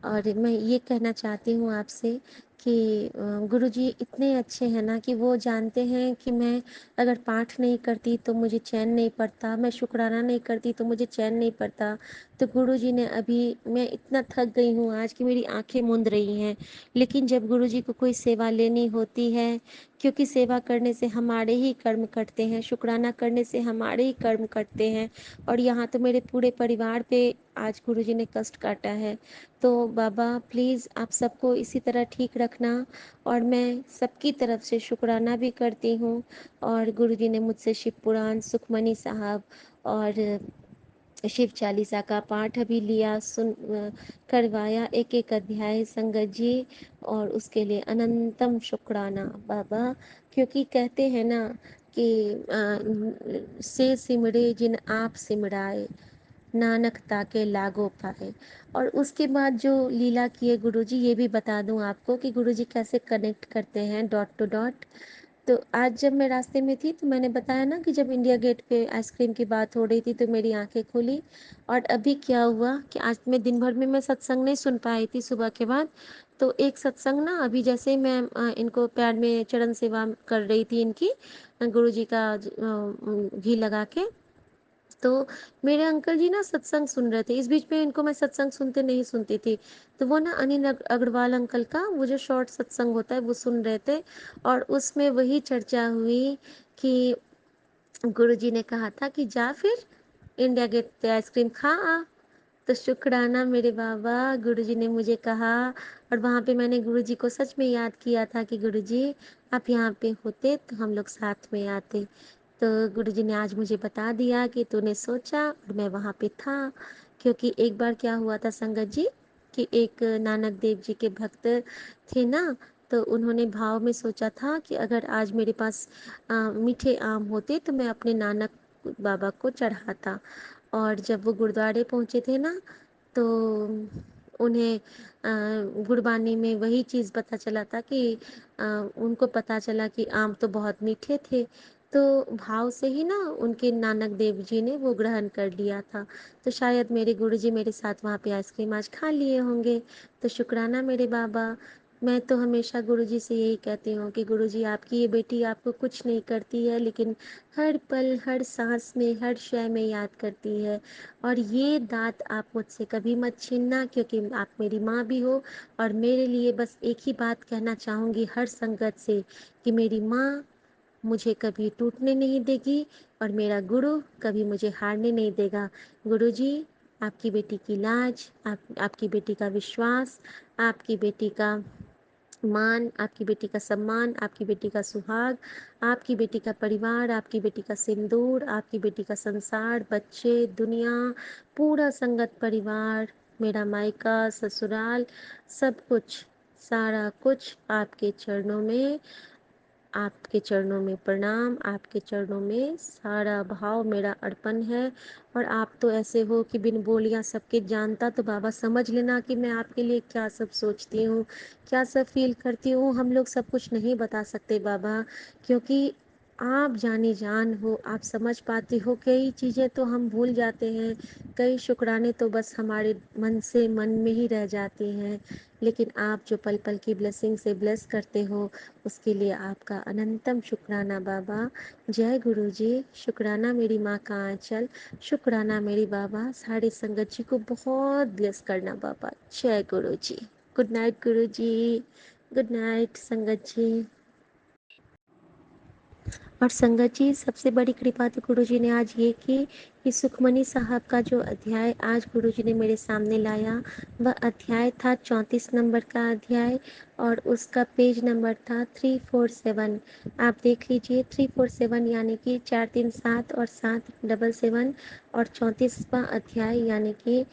और मैं ये कहना चाहती हूँ आपसे कि गुरुजी इतने अच्छे हैं ना कि वो जानते हैं कि मैं अगर पाठ नहीं करती तो मुझे चैन नहीं पड़ता, मैं शुक्राना नहीं करती तो मुझे चैन नहीं पड़ता। तो गुरुजी ने अभी, मैं इतना थक गई हूँ आज कि मेरी आंखें मूंद रही हैं, लेकिन जब गुरुजी को कोई सेवा लेनी होती है, क्योंकि सेवा करने से हमारे ही कर्म कटते हैं, शुक्राना करने से हमारे ही कर्म कटते हैं, और यहाँ तो मेरे पूरे परिवार पे आज गुरुजी ने कष्ट काटा है। तो बाबा प्लीज़ आप सबको इसी तरह ठीक रख रखना। और मैं सबकी तरफ से शुक्राना भी करती हूँ। और गुरुजी ने मुझसे शिव पुराण, सुखमनी साहब और शिव चालीसा का पाठ अभी लिया, करवाया एक एक अध्याय संगत जी। और उसके लिए अनंतम शुक्राना बाबा। क्योंकि कहते हैं ना कि से सिमरे जिन आप सिमराए, नानक ताके लागो पाए। और उसके बाद जो लीला किए गुरुजी, ये भी बता दूं आपको कि गुरुजी कैसे कनेक्ट करते हैं डॉट टू डॉट। तो आज जब मैं रास्ते में थी तो मैंने बताया ना कि जब इंडिया गेट पे आइसक्रीम की बात हो रही थी तो मेरी आंखें खुली। और अभी क्या हुआ कि आज मैं दिन भर में मैं सत्संग नहीं सुन पाई थी सुबह के बाद। तो एक सत्संग ना, अभी जैसे ही मैं इनको पैर में चरण सेवा कर रही थी इनकी, गुरुजी का घी लगा के, तो मेरे अंकल जी ना सत्संग सुन रहे थे। इस बीच में इनको मैं सत्संग सुनते नहीं सुनती थी। तो वो ना अनिल अग्रवाल अंकल का वो जो शॉर्ट सत्संग होता है वो सुन रहे थे। और उसमें वही चर्चा हुई कि गुरुजी ने कहा था कि जा फिर इंडिया गेट पे आइसक्रीम खा आ। तो शुक्राना मेरे बाबा, गुरुजी ने मुझे कहा। और वहाँ पे मैंने गुरुजी को सच में याद किया था कि गुरुजी आप यहाँ पे होते तो हम लोग साथ में आते। तो गुरुजी ने आज मुझे बता दिया कि तूने सोचा और मैं वहाँ पे था। क्योंकि एक बार क्या हुआ था संगत जी कि एक नानक देव जी के भक्त थे ना, तो उन्होंने भाव में सोचा था कि अगर आज मेरे पास मीठे आम होते तो मैं अपने नानक बाबा को चढ़ाता। और जब वो गुरुद्वारे पहुँचे थे ना, तो उन्हें गुरबानी में वही चीज़ पता चला था कि उनको पता चला कि आम तो बहुत मीठे थे। तो भाव से ही ना उनके नानक देव जी ने वो ग्रहण कर लिया था। तो शायद मेरे गुरुजी मेरे साथ वहाँ पे आइसक्रीम आज खा लिए होंगे। तो शुक्राना मेरे बाबा। मैं तो हमेशा गुरुजी से यही कहती हूँ कि गुरुजी आपकी ये बेटी आपको कुछ नहीं करती है, लेकिन हर पल, हर सांस में, हर शय में याद करती है। और ये दात आप मुझसे कभी मत छीनना, क्योंकि आप मेरी माँ भी हो। और मेरे लिए बस एक ही बात कहना चाहूँगी हर संगत से कि मेरी माँ मुझे कभी टूटने नहीं देगी और मेरा गुरु कभी मुझे हारने नहीं देगा। गुरुजी, आपकी बेटी की लाज, आपकी बेटी का विश्वास, आपकी बेटी का मान, आपकी बेटी का सम्मान, आपकी बेटी का सुहाग, आपकी बेटी का परिवार, आपकी बेटी का सिंदूर, आपकी बेटी का संसार, बच्चे, दुनिया, पूरा संगत परिवार, मेरा मायका, ससुराल, सब कुछ, सारा कुछ आपके चरणों में, आपके चरणों में प्रणाम, आपके चरणों में सारा भाव मेरा अर्पण है। और आप तो ऐसे हो कि बिन बोलियां सबके जानता, तो बाबा समझ लेना कि मैं आपके लिए क्या सब सोचती हूँ, क्या सब फील करती हूँ। हम लोग सब कुछ नहीं बता सकते बाबा, क्योंकि आप जानी जान हो, आप समझ पाते हो। कई चीज़ें तो हम भूल जाते हैं, कई शुक्राने तो बस हमारे मन से मन में ही रह जाती हैं। लेकिन आप जो पल पल की ब्लेसिंग से ब्लेस करते हो, उसके लिए आपका अनंतम शुक्राना बाबा। जय गुरु जी। शुक्राना मेरी माँ का आंचल, शुक्राना मेरी बाबा। सारे संगत जी को बहुत ब्लेस करना बाबा। जय गुरु जी। गुड नाइट गुरु जी। गुड नाइट संगत जी। और संगत जी, सबसे बड़ी कृपा तो गुरुजी ने आज ये की कि सुखमनी साहब का जो अध्याय आज गुरुजी ने मेरे सामने लाया, वह अध्याय था 34 नंबर का अध्याय। और उसका पेज नंबर था 347। आप देख लीजिए 347 यानी कि 437 और 777। और 34वां अध्याय यानी कि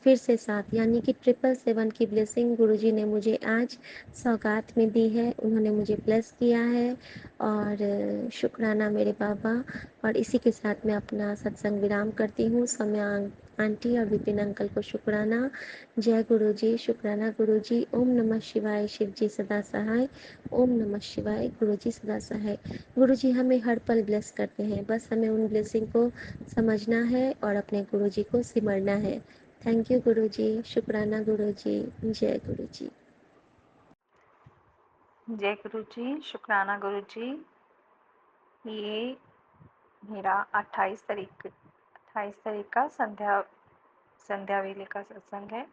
फिर से 7 यानी कि 777 की ब्लेसिंग गुरुजी ने मुझे आज सौगात में दी है। उन्होंने मुझे ब्लेस किया है। और शुक्राना मेरे बाबा। और इसी के साथ मैं अपना सत्संग विराम करती हूँ। सौम्या आंटी और विपिन अंकल को शुक्राना। जय गुरु जी। शुक्राना गुरु जी। ओम नमः शिवाय। शिव जी सदा सहाय। ओम नमः शिवाय। गुरु जी सदा सहाय। गुरु जी हमें हर पल ब्लेस करते हैं, बस हमें उन ब्लेसिंग को समझना है और अपने गुरु जी को सिमरना है। थैंक यू गुरु जी। शुक्राना गुरु जी। जय गुरु जी। जय गुरु जी। शुक्राना गुरु जी। ये मेरा 28 तारीख का संध्या वेले का सत्संग है।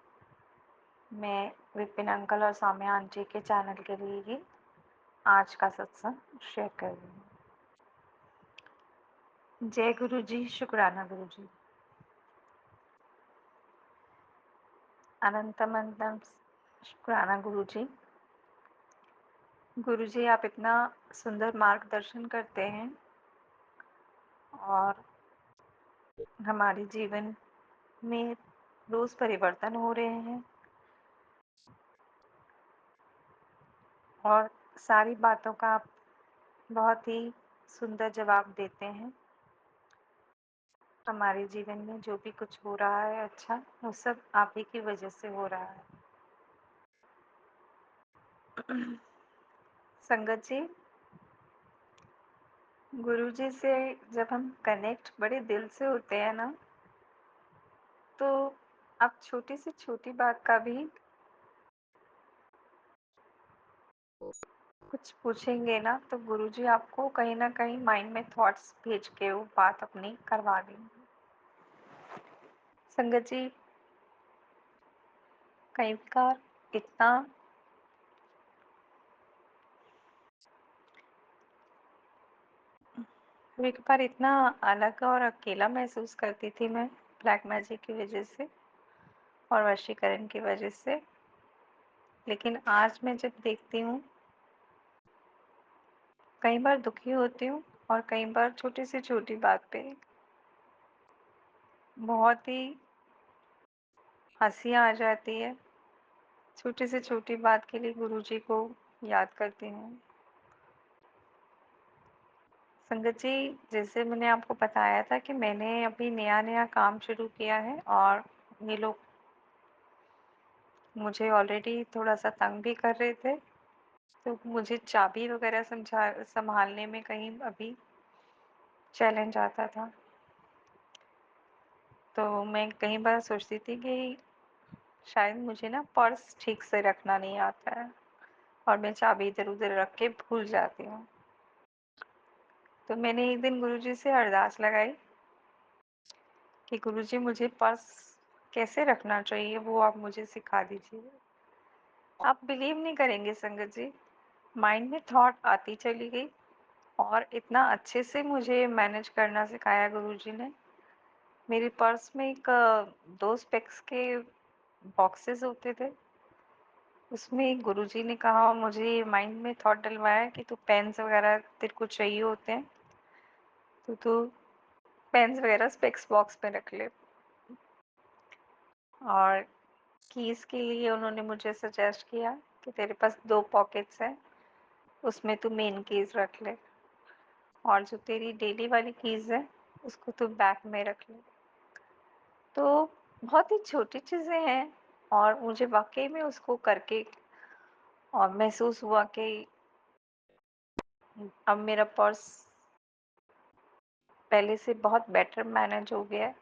मैं विपिन अंकल और सौम्या आंटी के चैनल के लिए ही आज का सत्संग शेयर कर रही हूँ। जय गुरु जी। शुक्राना गुरु जी। अनंतम शुक्राना गुरु जी। गुरुजी आप इतना सुंदर मार्गदर्शन करते हैं और हमारे जीवन में रोज़ परिवर्तन हो रहे हैं और सारी बातों का आप बहुत ही सुंदर जवाब देते हैं। हमारे जीवन में जो भी कुछ हो रहा है अच्छा, वो सब आप ही की वजह से हो रहा है। संगत जी, गुरुजी से जब हम कनेक्ट बड़े दिल से होते हैं ना, तो आप छोटी से छोटी बात का भी कुछ पूछेंगे ना, तो गुरुजी आपको कहीं न कहीं माइंड में थॉट्स भेज के वो बात अपनी करवा देंगे। संगत जी, कई बार इतना एक बार इतना अलग और अकेला महसूस करती थी मैं ब्लैक मैजिक की वजह से और वशीकरण की वजह से। लेकिन आज मैं जब देखती हूँ, कई बार दुखी होती हूँ और कई बार छोटी से छोटी बात पे बहुत ही हँसी आ जाती है। छोटी से छोटी बात के लिए गुरुजी को याद करती हूँ। संगत जी, जैसे मैंने आपको बताया था कि मैंने अभी नया-नया काम शुरू किया है और ये लोग मुझे ऑलरेडी थोड़ा-सा तंग भी कर रहे थे, तो मुझे चाबी वगैरह सँभालने में कहीं अभी चैलेंज आता था। तो मैं कई बार सोचती थी कि शायद मुझे ना पर्स ठीक से रखना नहीं आता है और मैं चाबी इधर-उधर रख के भूल जाती हूँ। तो मैंने एक दिन गुरुजी से अरदास लगाई कि गुरुजी मुझे पर्स कैसे रखना चाहिए वो आप मुझे सिखा दीजिए। आप बिलीव नहीं करेंगे संगत जी, माइंड में थॉट आती चली गई और इतना अच्छे से मुझे मैनेज करना सिखाया गुरुजी ने। मेरी पर्स में एक 2 स्पेक्स के बॉक्सेस होते थे। उसमें गुरुजी ने कहा, मुझे माइंड में थॉट डलवाया कि तू पेन्स वगैरह तेरे को चाहिए होते हैं, तो तू पेन्स वगैरह स्पेक्स बॉक्स में रख ले। और कीज़ के लिए उन्होंने मुझे सजेस्ट किया कि तेरे पास 2 पॉकेट्स हैं, उसमें तू मेन कीज़ रख ले और जो तेरी डेली वाली कीज़ है, उसको तू बैग में रख ले। तो बहुत ही छोटी चीज़ें हैं और मुझे वाक़ई में उसको करके और महसूस हुआ कि अब मेरा पर्स पहले से बहुत बेटर मैनेज हो गया है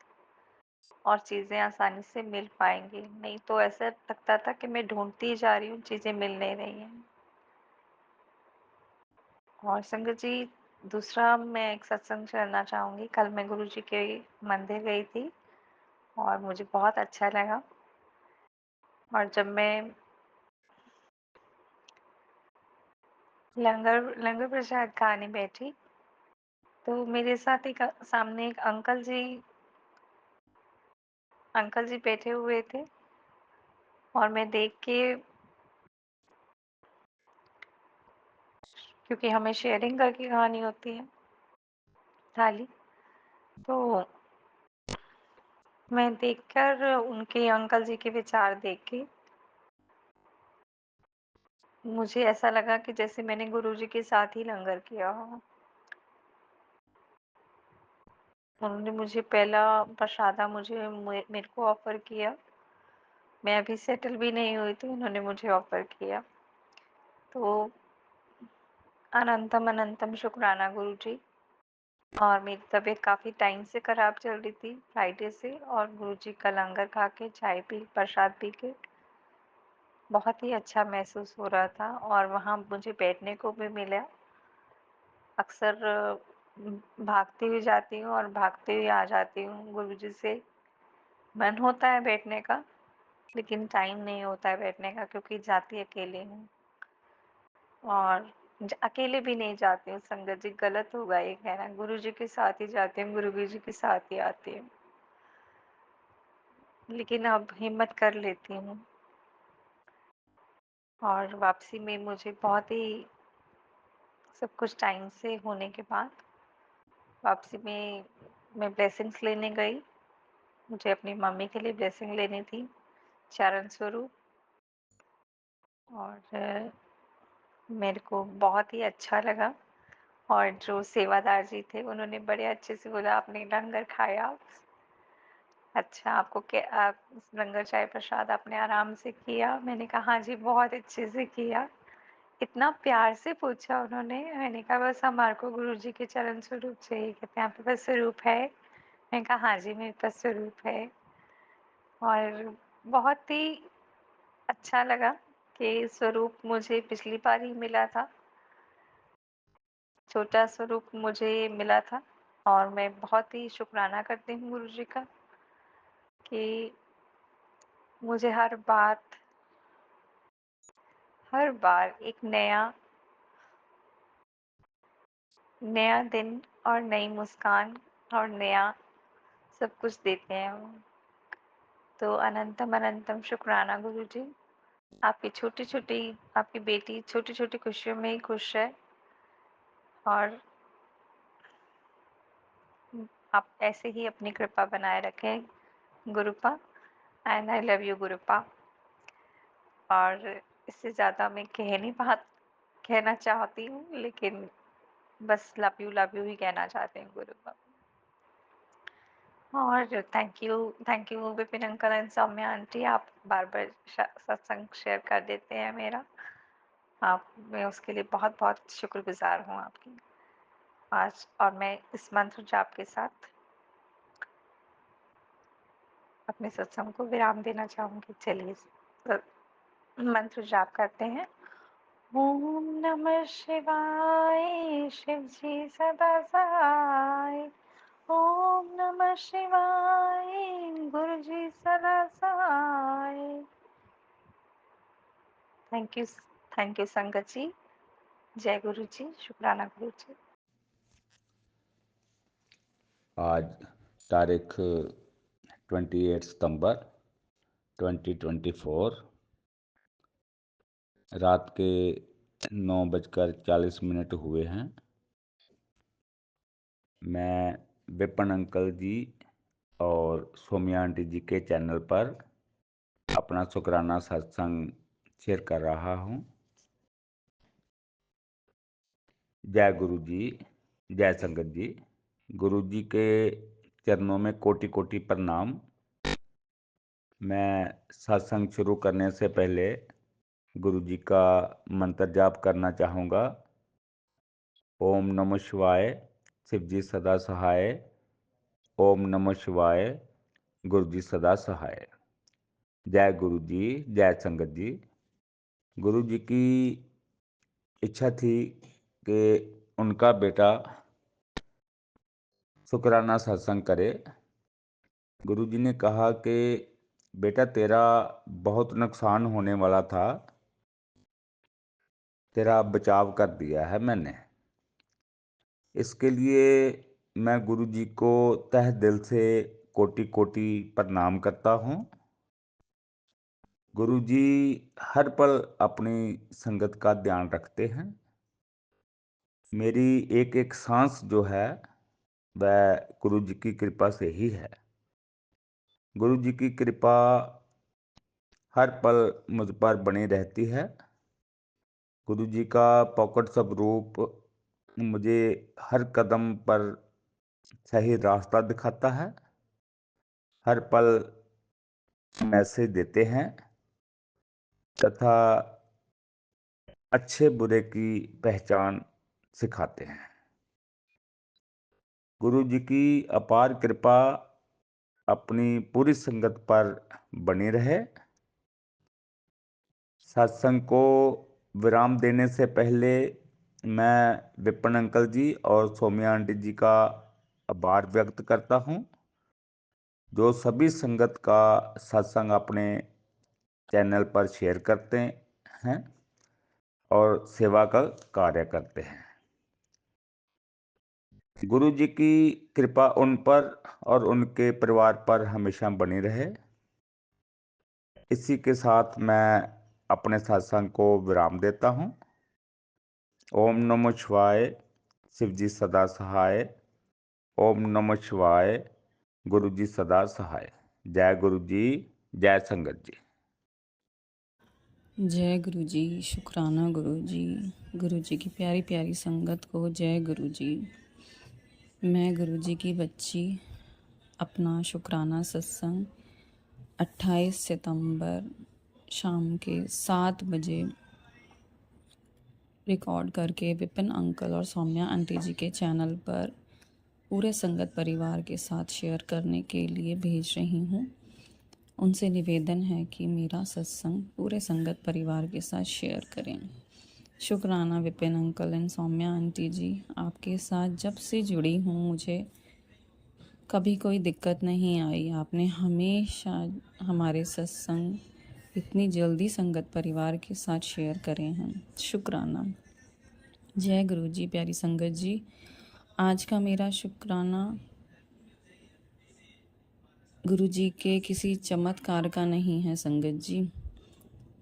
और चीज़ें आसानी से मिल पाएँगी। नहीं तो ऐसा लगता था कि मैं ढूँढती जा रही हूँ, चीज़ें मिल नहीं रही हैं। और संगत जी, दूसरा मैं एक सत्संग करना चाहूँगी। कल मैं गुरुजी के मंदिर गई थी और मुझे बहुत अच्छा लगा और जब मैं लंगर लंगर प्रसाद खाने बैठी, तो मेरे साथ सामने एक अंकल जी बैठे हुए थे और मैं देख के, क्योंकि हमें शेयरिंग करके खानी होती है थाली, तो मैं देखकर उनके अंकल जी के विचार देख के मुझे ऐसा लगा कि जैसे मैंने गुरुजी के साथ ही लंगर किया हो। उन्होंने मुझे पहला प्रसादा मेरे को ऑफ़र किया। मैं अभी सेटल भी नहीं हुई थी, उन्होंने मुझे ऑफ़र किया। तो अनंतम अनंतम शुक्राना गुरुजी। और मेरी तबीयत काफ़ी टाइम से ख़राब चल रही थी, फ्राइडे से, और गुरुजी का लंगर खा के, चाय पी, प्रसाद पी के बहुत ही अच्छा महसूस हो रहा था और वहाँ मुझे बैठने को भी मिला। अक्सर भागती हुई जाती हूँ और भागते हुए आ जाती हूँ गुरुजी से। मन होता है बैठने का, लेकिन टाइम नहीं होता है बैठने का क्योंकि जाती अकेले हूँ और अकेले भी नहीं जाती हूँ संगत जी, गलत होगा ये कहना। गुरुजी के साथ ही जाती हूँ, गुरुजी के साथ ही आती हूँ, लेकिन अब हिम्मत कर लेती हूँ और वापसी में मुझे बहुत ही सब कुछ टाइम से होने के बाद वापसी में मैं ब्लेसिंग्स लेने गई। मुझे अपनी मम्मी के लिए ब्लेसिंग लेनी थी, चरण स्वरूप। और मेरे को बहुत ही अच्छा लगा। और जो सेवादार जी थे उन्होंने बड़े अच्छे से बोला, आपने लंगर खाया, अच्छा आपको क्या लंगर चाय प्रसाद आपने आराम से किया? मैंने कहा हाँ जी, बहुत अच्छे से किया। इतना प्यार से पूछा उन्होंने। मैंने कहा बस हमारे को गुरु जी के चरण स्वरूप चाहिए। कहते हैं आपके पास स्वरूप है? मैंने कहा हाँ जी, मेरे पास स्वरूप है। और बहुत ही अच्छा लगा कि स्वरूप मुझे पिछली बार ही मिला था, छोटा स्वरूप मुझे मिला था। और मैं बहुत ही शुक्राना करती हूँ गुरु जी का कि मुझे हर बार एक नया दिन और नई मुस्कान और नया सब कुछ देते हैं वो। तो अनंतम अनंतम शुक्राना गुरु जी। आपकी बेटी छोटी छोटी खुशियों में ही खुश है। और आप ऐसे ही अपनी कृपा बनाए रखें गुरुपा। And I love you गुरुपा। और इससे ज़्यादा मैं कहना चाहती हूँ, लेकिन बस लव यू ही कहना चाहते हैं गुरुपा। और thank you Vipin uncle and Saumya aunty. आप बार बार सत्संग शेयर कर देते हैं मेरा। मैं उसके लिए बहुत बहुत शुक्रगुजार हूँ आपकी आज। और मैं इस मंत्र जाप के साथ अपने सत्संग को विराम देना चाहूँगी। चलिए मंत्र जाप करते हैं। ओम नमः शिवाय, शिव जी सदा सहाय। ओम नमः शिवाय, गुरु जी सदा सहाय। थैंक यू संगत जी। जय गुरु जी। शुक्राना गुरु जी। आज तारीख 28 सितंबर 2024 रात के 9:40 हुए हैं। मैं विपिन अंकल जी और सौम्या आंटी जी के चैनल पर अपना शुक्राना सत्संग शेयर कर रहा हूँ। जय गुरु जी, जय संगत जी। गुरु जी के चरणों में कोटि कोटि प्रणाम। मैं सत्संग शुरू करने से पहले गुरु जी का मंत्र जाप करना चाहूँगा। ओम नमः शिवाय, शिव जी सदा सहाय। ओम नमः शिवाय, गुरु जी सदा सहाय। जय गुरु जी, जय संगत जी। गुरु जी की इच्छा थी कि उनका बेटा शुक्राना सत्संग करे। गुरु जी ने कहा कि बेटा तेरा बहुत नुकसान होने वाला था, तेरा बचाव कर दिया है मैंने। इसके लिए मैं गुरु जी को तहे दिल से कोटि कोटि प्रणाम करता हूँ। गुरु जी हर पल अपनी संगत का ध्यान रखते हैं। मेरी एक एक सांस जो है वह गुरु जी की कृपा से ही है। गुरु जी की कृपा हर पल मुझ पर बनी रहती है। गुरु जी का पॉकेट स्वरूप मुझे हर कदम पर सही रास्ता दिखाता है। हर पल मैसेज देते हैं तथा अच्छे बुरे की पहचान सिखाते हैं। गुरु जी की अपार कृपा अपनी पूरी संगत पर बनी रहे। सत्संग को विराम देने से पहले मैं विपिन अंकल जी और सौम्या आंटी जी का आभार व्यक्त करता हूँ, जो सभी संगत का सत्संग अपने चैनल पर शेयर करते हैं और सेवा का कार्य करते हैं। गुरु जी की कृपा उन पर और उनके परिवार पर हमेशा बनी रहे। इसी के साथ मैं अपने सत्संग को विराम देता हूँ। ओम नमः शिवाय। शिव जी सदा सहाय। ओम नमः शिवाय। गुरु जी सदा सहाय। जय गुरु जी, जय संगत जी। जय गुरु जी, शुक्राना गुरु जी की प्यारी प्यारी संगत को जय गुरु जी। मैं गुरु जी की बच्ची अपना शुक्राना सत्संग 28 सितंबर शाम के 7 बजे रिकॉर्ड करके विपिन अंकल और सौम्या आंटी जी के चैनल पर पूरे संगत परिवार के साथ शेयर करने के लिए भेज रही हूँ। उनसे निवेदन है कि मेरा सत्संग पूरे संगत परिवार के साथ शेयर करें। शुक्राना Vipin uncle and Saumya aunty ji, आपके साथ जब से जुड़ी हूँ मुझे कभी कोई दिक्कत नहीं आई। आपने हमेशा हमारे सत्संग इतनी जल्दी संगत परिवार के साथ शेयर करें हैं। शुक्राना। जय गुरु जी। प्यारी संगत जी, आज का मेरा शुक्राना गुरु जी के किसी चमत्कार का नहीं है संगत जी।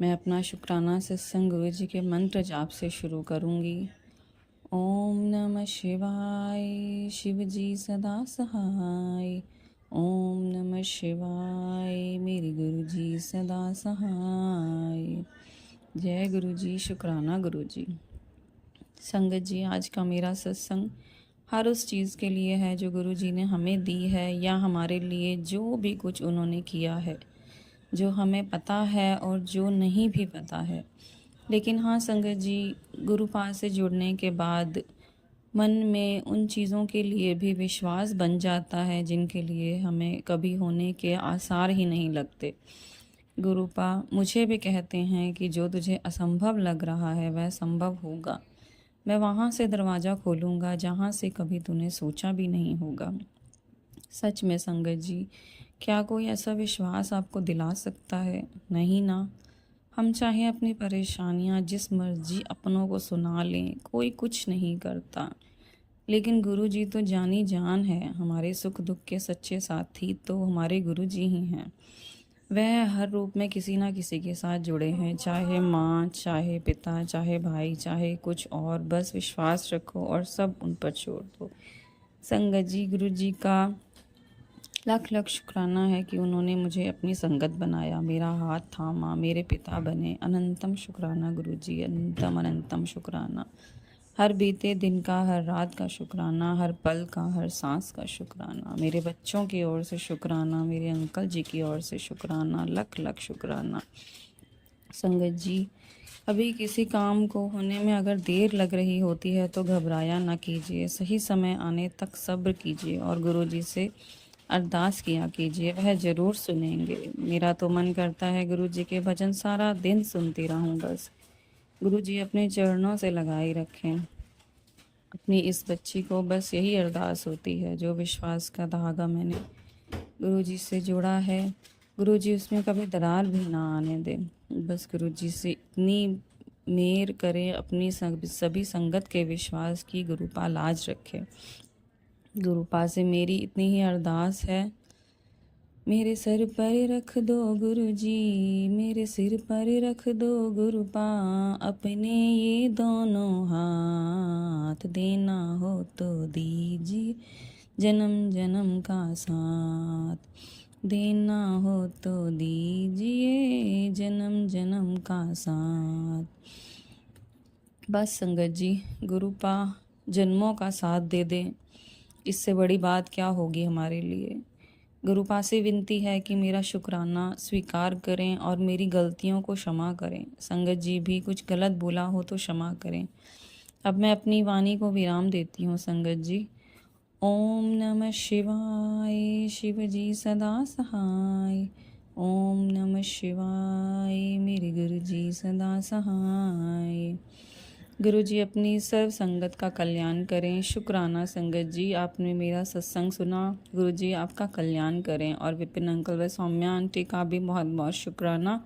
मैं अपना शुक्राना सत्संग गुरु जी के मंत्र जाप से शुरू करूँगी। ओम नमः शिवाय। शिव जी सदा सहाय। ओम नमः शिवाय। मेरे गुरु जी सदा सहाय। जय गुरु जी। शुक्राना गुरु जी। संगत जी, आज का मेरा सत्संग हर उस चीज़ के लिए है जो गुरु जी ने हमें दी है, या हमारे लिए जो भी कुछ उन्होंने किया है, जो हमें पता है और जो नहीं भी पता है। लेकिन हाँ संगत जी, गुरु पास से जुड़ने के बाद मन में उन चीज़ों के लिए भी विश्वास बन जाता है जिनके लिए हमें कभी होने के आसार ही नहीं लगते। गुरुपा मुझे भी कहते हैं कि जो तुझे असंभव लग रहा है वह संभव होगा। मैं वहाँ से दरवाज़ा खोलूँगा जहाँ से कभी तूने सोचा भी नहीं होगा। सच में संगत जी, क्या कोई ऐसा विश्वास आपको दिला सकता है? नहीं ना। हम चाहे अपनी परेशानियाँ जिस मर्जी अपनों को सुना लें, कोई कुछ नहीं करता। लेकिन गुरु जी तो जानी जान है। हमारे सुख दुख के सच्चे साथी तो हमारे गुरु जी ही हैं। वह हर रूप में किसी ना किसी के साथ जुड़े हैं, चाहे माँ, चाहे पिता, चाहे भाई, चाहे कुछ और। बस विश्वास रखो और सब उन पर छोड़ दो। संगत जी, गुरु जी का लाख लाख शुक्राना है कि उन्होंने मुझे अपनी संगत बनाया, मेरा हाथ थामा, मेरे पिता बने। अनंतम शुक्राना गुरु जी, अनंतम अनंतम शुक्राना। हर बीते दिन का, हर रात का शुक्राना, हर पल का, हर सांस का शुक्राना। मेरे बच्चों की ओर से शुक्राना, मेरे अंकल जी की ओर से शुक्राना, लख लख शुक्राना। संगत जी, अभी किसी काम को होने में अगर देर लग रही होती है तो घबराया ना कीजिए। सही समय आने तक सब्र कीजिए और गुरु जी से अरदास किया कीजिए, वह ज़रूर सुनेंगे। मेरा तो मन करता है गुरु जी के भजन सारा दिन सुनती रहूं बस। गुरु जी अपने चरणों से लगाई रखें। अपनी इस बच्ची को बस यही अरदास होती है। जो विश्वास का धागा मैंने गुरु जी से जोड़ा है, गुरु जी उसमें कभी दरार भी ना आने दें। बस गुरु जी से इतनी मेहर करें, अपनी सभी संगत के विश्वास की गुरुपा लाज रखे। गुरुपा से मेरी इतनी ही अरदास है, मेरे सर पर रख दो गुरु जी, मेरे सिर पर रख दो गुरुपा, अपने ये दोनों हाथ, देना हो तो दीजिए जन्म जन्म का साथ, देना हो तो दीजिए जन्म जन्म का साथ। बस संगत जी, गुरुपा जन्मों का साथ दे दें, इससे बड़ी बात क्या होगी हमारे लिए। गुरुपा से विनती है कि मेरा शुक्राना स्वीकार करें और मेरी गलतियों को क्षमा करें। संगत जी भी कुछ गलत बोला हो तो क्षमा करें। अब मैं अपनी वाणी को विराम देती हूँ संगत जी। ओम नमः शिवाय। शिव जी सदा सहाय। ओम नमः शिवाय। मेरे गुरु जी सदा सहाय। गुरु जी अपनी सर्व संगत का कल्याण करें। शुक्राना संगत जी, आपने मेरा सत्संग सुना। गुरु जी आपका कल्याण करें। और विपिन अंकल व सौम्या आंटी का भी बहुत बहुत शुक्राना।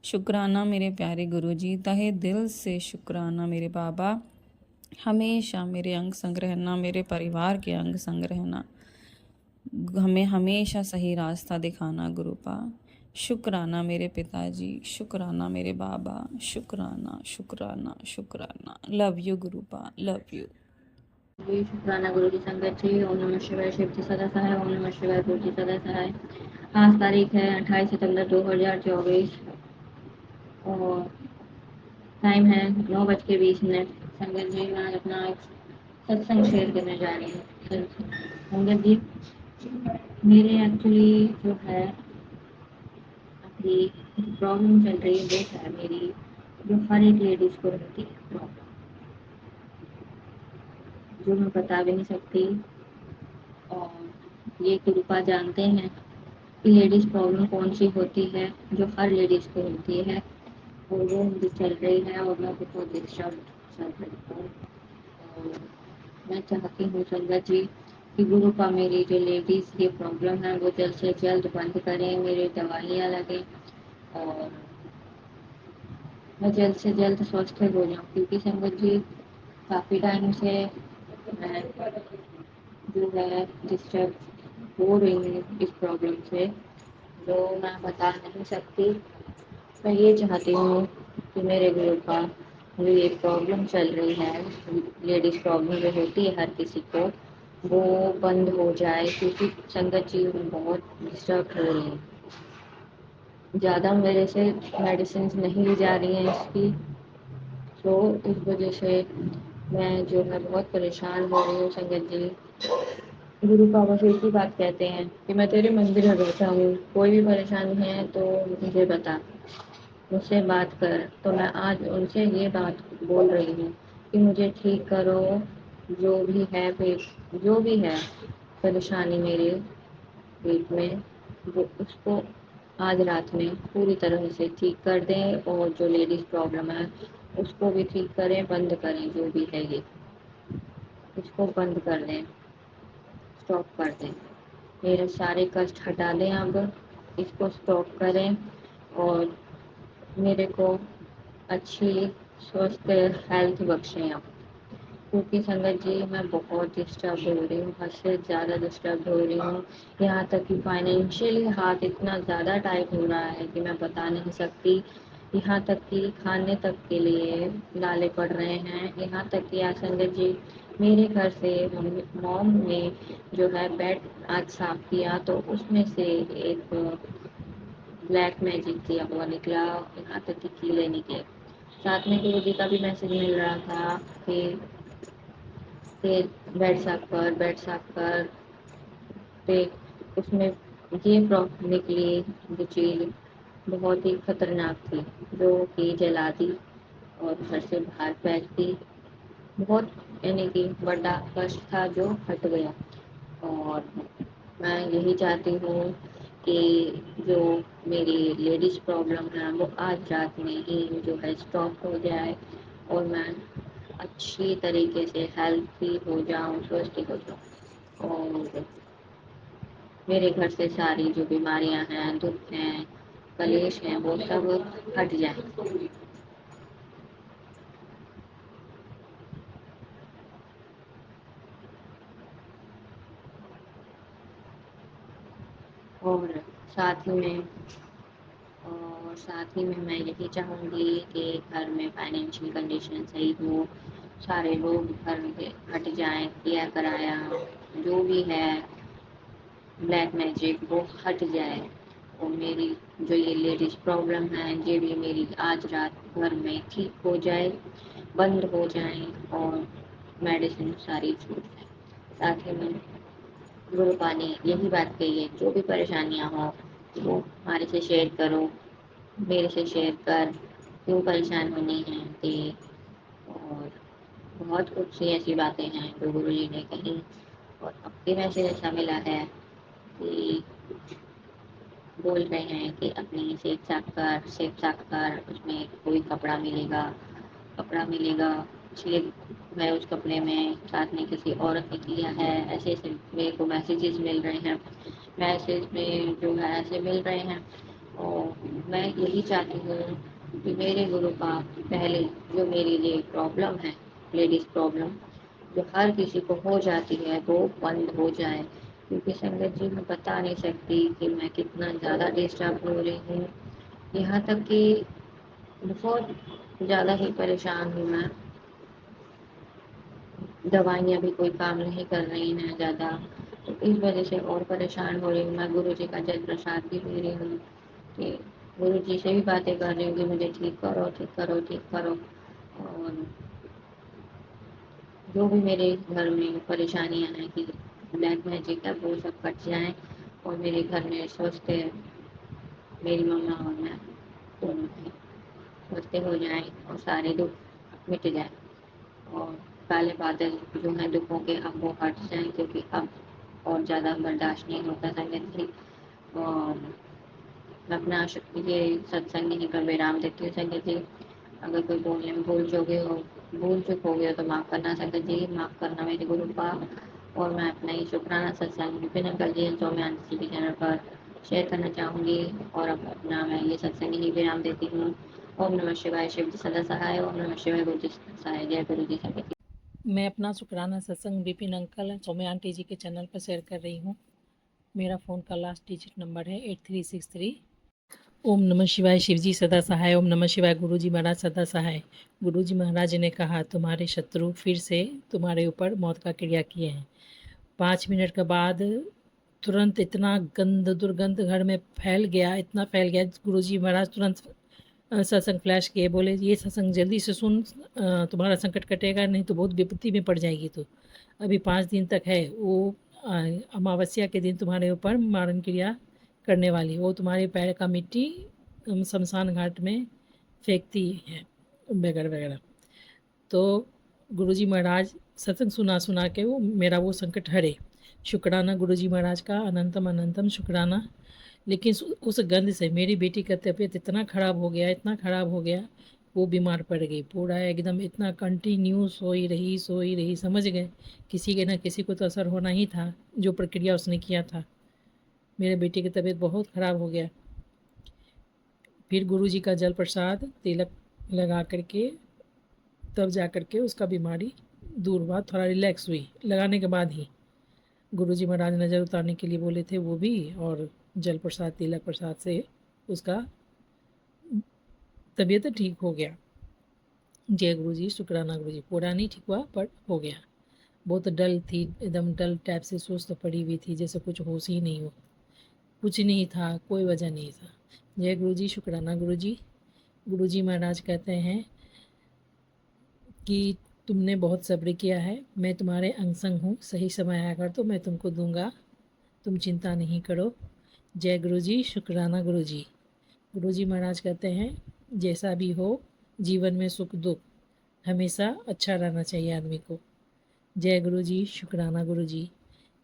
शुक्राना मेरे प्यारे गुरु जी, तहे दिल से शुक्राना मेरे बाबा। हमेशा मेरे अंग संग रहना, मेरे परिवार के अंग संग रहना, हमें हमेशा सही रास्ता दिखाना गुरुपा। शुक्राना मेरे पिताजी, शुक्राना मेरे बाबा, शुक्राना शुक्राना शुक्राना। Love you Gurupa, love you. जी शुक्राना गुरु जी संगत जी। ओम नमः शिवाय। शिव जी सदा सहाय। ओम नमः शिवाय। गुरु जी सदा सहाय। आज तारीख है 28 सितंबर 2024 और टाइम है 9:20। संगत जी मैं आज अपना एक सत्संग शेयर करने जा रही हूँ। संगत जी मेरे एक्चुअली जो है अभी प्रॉब्लम चल रही है वो है मेरी, जो हर एक लेडीज को रहती है प्रॉब्लम, जो मैं बता भी नहीं सकती। और ये कृपा जानते हैं कि लेडीज प्रॉब्लम कौन सी होती है, जो हर लेडीज को होती है, और वो मुझे चल रही है और मैं बहुत डिस्टर्ब चल रही हूँ। और मैं चाहती हूँ संगत जी कि गुरु का मेरी जो लेडीज ये प्रॉब्लम है वो जल्द से जल्द बंद करें, मेरी दवाइयाँ लगें और मैं जल्द से जल्द स्वस्थ हो जाऊँ। क्योंकि संगत जी काफ़ी टाइम से मैं जो है डिस्टर्ब हो रही हूँ इस प्रॉब्लम से, जो मैं बता नहीं सकती। मैं ये चाहती हूँ कि मेरे गुरु का जो ये प्रॉब्लम चल रही है, लेडीज प्रॉब्लम जो होती है हर किसी को, वो बंद हो जाए। क्योंकि संगत जी मैं बहुत डिस्टर्ब हो रही हूँ, ज़्यादा मेरे से मेडिसिन नहीं ली जा रही हैं इसकी, तो इस वजह से मैं जो है बहुत परेशान हो रही हूँ। संगत जी गुरु बाबा से एक ही बात कहते हैं कि मैं तेरे मंदिर में बैठा हूँ, कोई भी परेशानी है तो मुझे बता, मुझसे बात कर। तो मैं आज उनसे ये बात बोल रही हूँ कि मुझे ठीक करो, जो भी है पेट, जो भी है परेशानी मेरे पेट में, वो उसको आज रात में पूरी तरह से ठीक कर दें, और जो लेडीज प्रॉब्लम है उसको भी ठीक करें, बंद करें, जो भी है ये इसको बंद कर दें, स्टॉप कर दें, मेरे सारे कष्ट हटा दें, अब इसको स्टॉप करें और मेरे को अच्छी स्वस्थ हेल्थ बख्शें अब। क्योंकि संगत जी मैं बहुत डिस्टर्ब हो रही हूँ, हद से ज़्यादा डिस्टर्ब हो रही हूँ। यहाँ तक कि फाइनेंशियली हाथ इतना ज़्यादा टाइट हो रहा है कि मैं बता नहीं सकती। यहाँ तक कि खाने तक के लिए लाले पड़ रहे हैं। यहाँ तक कि आज संगत जी मेरे घर से मॉम ने जो है बेड आज साफ किया, तो उसमें से एक ब्लैक मैजिक किया हुआ निकला, यहाँ तक कि कीड़े निकले। साथ में गुरु जी का भी मैसेज मिल रहा था कि बेड साफ कर, बेड साफ कर। पे उसमें ये प्रॉब्लम निकली, जो चीज़ बहुत ही खतरनाक थी, जो कि जला दी और घर से बाहर फेंक दी। बहुत यानी कि बड़ा कष्ट था जो हट गया। और मैं यही चाहती हूँ कि जो मेरी लेडीज प्रॉब्लम है वो आज रात में ही जो है स्टॉप हो जाए और मैं अच्छी तरीके से हेल्थी हो जाऊँ, स्वस्थ हो जाऊँ, और मेरे घर से सारी जो बीमारियां हैं, दुख हैं, कलेश हैं, वो सब हट जाए। और साथ ही में और साथ ही में मैं यही चाहूँगी कि घर में फाइनेंशियल कंडीशन सही हो, सारे लोग घर के हट जाएं, किया कराया जो भी है ब्लैक मैजिक वो हट जाए, और मेरी जो ये लेडीज प्रॉब्लम है ये भी मेरी आज रात घर में ठीक हो जाए, बंद हो जाए और मेडिसिन सारी छूट जाए। साथ ही में गुरु ने यही बात कही है, जो भी परेशानियाँ हों वो हमारे से शेयर करो, मेरे से शेयर कर, क्यों परेशान होनी है कि, और बहुत कुछ सी ऐसी बातें हैं जो गुरु जी ने कही। और अब भी मैसेज ऐसा मिला है कि बोल रहे हैं कि अपनी सेब साफ कर, उसमें कोई कपड़ा मिलेगा, इसलिए मैं उस कपड़े में साथ में किसी औरत ने किया है। ऐसे ऐसे मेरे को मैसेजेस मिल रहे हैं, मैसेज में जो है ऐसे मिल रहे हैं। और मैं यही चाहती हूँ कि मेरे गुरु का पहले जो मेरी ये प्रॉब्लम है, लेडीज़ प्रॉब्लम जो हर किसी को हो जाती है, वो बंद हो जाए। क्योंकि संगत जी मैं बता नहीं सकती कि मैं कितना ज़्यादा डिस्टर्ब हो रही हूँ। यहाँ तक कि बहुत ज़्यादा ही परेशान हूँ मैं। दवाइयाँ भी कोई काम नहीं कर रही हैं ज़्यादा, तो इस वजह से और परेशान हो रही हूँ। मैं गुरु जी का जल प्रसाद भी ले रही हूँ कि गुरु जी से भी बातें कर रही हूँ कि मुझे ठीक करो, ठीक करो, ठीक करो। और जो भी मेरे घर में परेशानियाँ हैं कि ब्लैक मैजिक है वो सब कट जाएँ और मेरे घर में स्वस्थ मेरी मम्मा और मैं दोनों ही स्वस्थ हो जाएँ और सारे दुख मिट जाएँ और काले बादल जो हैं दुखों के अब वो हट जाएँ, क्योंकि अब और ज़्यादा बर्दाश्त नहीं होता संगत जी। और मैं अपना ये सत्संग यहीं पर विराम देती हूँ संगत जी। अगर कोई बोलने में भूल चूक हो गया तो माफ़ करना संगत जी, माफ़ करना मेरे गुरु का। और मैं अपना ये शुक्राना सत्संग विपिन अंकल जी सौम्यांश जी के चैनल पर शेयर करना चाहूँगी। और अब अपना मैं ये सत्संग यहीं विराम देती हूँ। ओम नमः शिवाय, शिव जी सदा सहाय। ओम नमः शिवाय, गुरु जी सहाय। जय गुरु जी संगत जी। मैं अपना शुक्राना सत्संग विपिन अंकल सौम्या आंटी जी के चैनल पर शेयर कर रही हूँ। मेरा फ़ोन का लास्ट डिजिट नंबर है 8363। ओम नमः शिवाय, शिवजी सदा सहाय। ओम नमः शिवाय, गुरुजी महाराज सदा सहाय। गुरुजी महाराज ने कहा तुम्हारे शत्रु फिर से तुम्हारे ऊपर मौत का क्रिया किए हैं। 5 मिनट के बाद तुरंत इतना दुर्गंध घर में फैल गया, इतना फैल गया। गुरुजी महाराज तुरंत सत्संग फ्लैश किए, बोले ये सत्संग जल्दी से सुन, तुम्हारा संकट कटेगा, नहीं तो बहुत विपत्ति में पड़ जाएगी। तो अभी 5 दिन तक है वो अमावस्या के दिन तुम्हारे ऊपर मारण क्रिया करने वाली। वो तुम्हारे पैर का मिट्टी शमशान घाट में फेंकती है वगैरह वगैरह। तो गुरुजी महाराज सत्संग सुना के वो मेरा वो संकट हरे। शुक्राना गुरुजी महाराज का, अनंतम अनंतम शुक्राना। लेकिन उस गंध से मेरी बेटी का तबीयत इतना ख़राब हो गया, वो बीमार पड़ गई पूरा एकदम। इतना कंटिन्यू सोई रही, समझ गए किसी के ना किसी को तो असर होना ही था जो प्रक्रिया उसने किया था। मेरे बेटे की तबीयत बहुत ख़राब हो गया। फिर गुरुजी का जल प्रसाद तिलक लगा करके तब जा करके उसका बीमारी दूर हुआ, थोड़ा रिलैक्स हुई लगाने के बाद ही। गुरुजी महाराज नज़र उतारने के लिए बोले थे वो भी, और जल प्रसाद तिलक प्रसाद से उसका तबीयत ठीक हो गया। जय गुरुजी, शुक्राना गुरुजी। पूरा नहीं ठीक हुआ पर हो गया। बहुत डल थी, एकदम डल टाइप से सुस्त पड़ी हुई थी, जैसे कुछ होश ही नहीं हो, कुछ नहीं था, कोई वजह नहीं था। जय गुरुजी, शुक्राना गुरुजी। गुरुजी महाराज कहते हैं कि तुमने बहुत सब्र किया है, मैं तुम्हारे अंग संग हूँ, सही समय आकर तो मैं तुमको दूंगा, तुम चिंता नहीं करो। जय गुरुजी, शुक्राना गुरुजी। गुरुजी महाराज कहते हैं जैसा भी हो जीवन में सुख दुख हमेशा अच्छा रहना चाहिए आदमी को। जय गुरुजी, शुक्राना गुरुजी।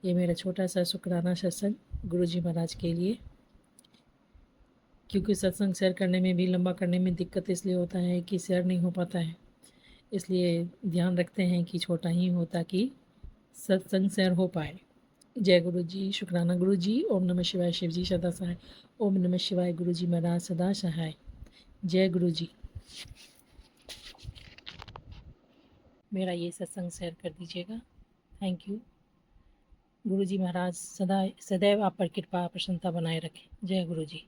ये मेरा छोटा सा शुक्राना सत्संग गुरुजी महाराज के लिए, क्योंकि सत्संग शेयर करने में भी लंबा करने में दिक्कत इसलिए होता है कि शेयर नहीं हो पाता है, इसलिए ध्यान रखते हैं कि छोटा ही हो ताकि सत्संग शेयर हो पाए। जय गुरु जी, शुक्राना गुरु जी। ओम नमः शिवाय, शिव जी सदा सहाय। ओम नमः शिवाय, गुरु जी महाराज सदा सहाय। जय गुरु जी। मेरा ये सत्संग शेयर कर दीजिएगा, थैंक यू। गुरु जी महाराज सदैव आप पर कृपा प्रसन्नता बनाए रखें। जय गुरु जी।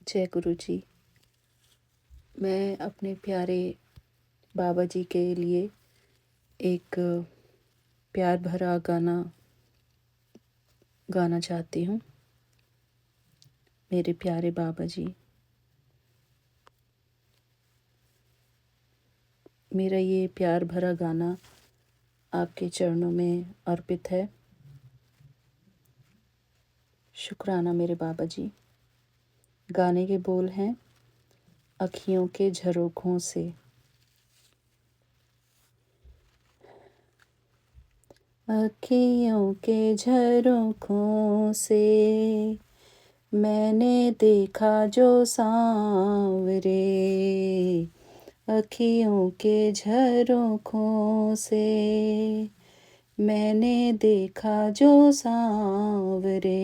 जय गुरु जी। मैं अपने प्यारे बाबा जी के लिए एक प्यार भरा गाना गाना चाहती हूँ। मेरे प्यारे बाबा जी, मेरा ये प्यार भरा गाना आपके चरणों में अर्पित है। शुक्राना मेरे बाबा जी। गाने के बोल हैं अखियों के झरोखों से। अखियों के झरोखों से मैंने देखा जो सांवरे, अखियों के झरोखों से मैंने देखा जो सांवरे,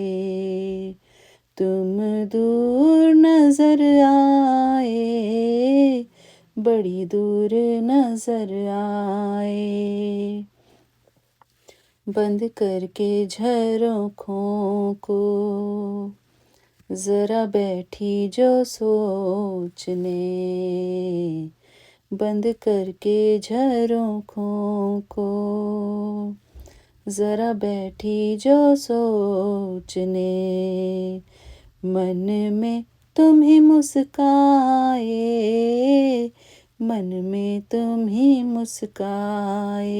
तुम दूर नजर आए, बड़ी दूर नजर आए, बंद करके झरोखों को जरा बैठी जो सोचने, बंद करके झरोखों को जरा बैठी जो सोचने, मन में तुम ही मुस्काए, मन में तुम ही मुस्काए,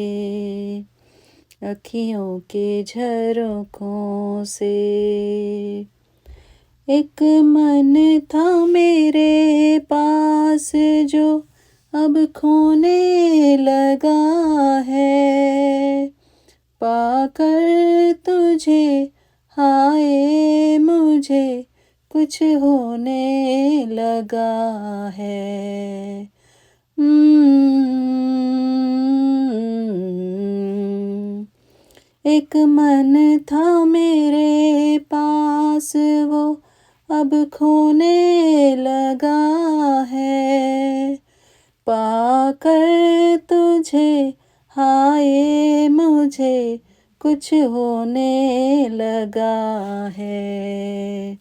अखियों के झरोखों से। एक मन था मेरे पास जो अब खोने लगा है, पाकर तुझे हाय मुझे कुछ होने लगा है। एक मन था मेरे पास वो अब खोने लगा है, पाकर तुझे हाय मुझे कुछ होने लगा है।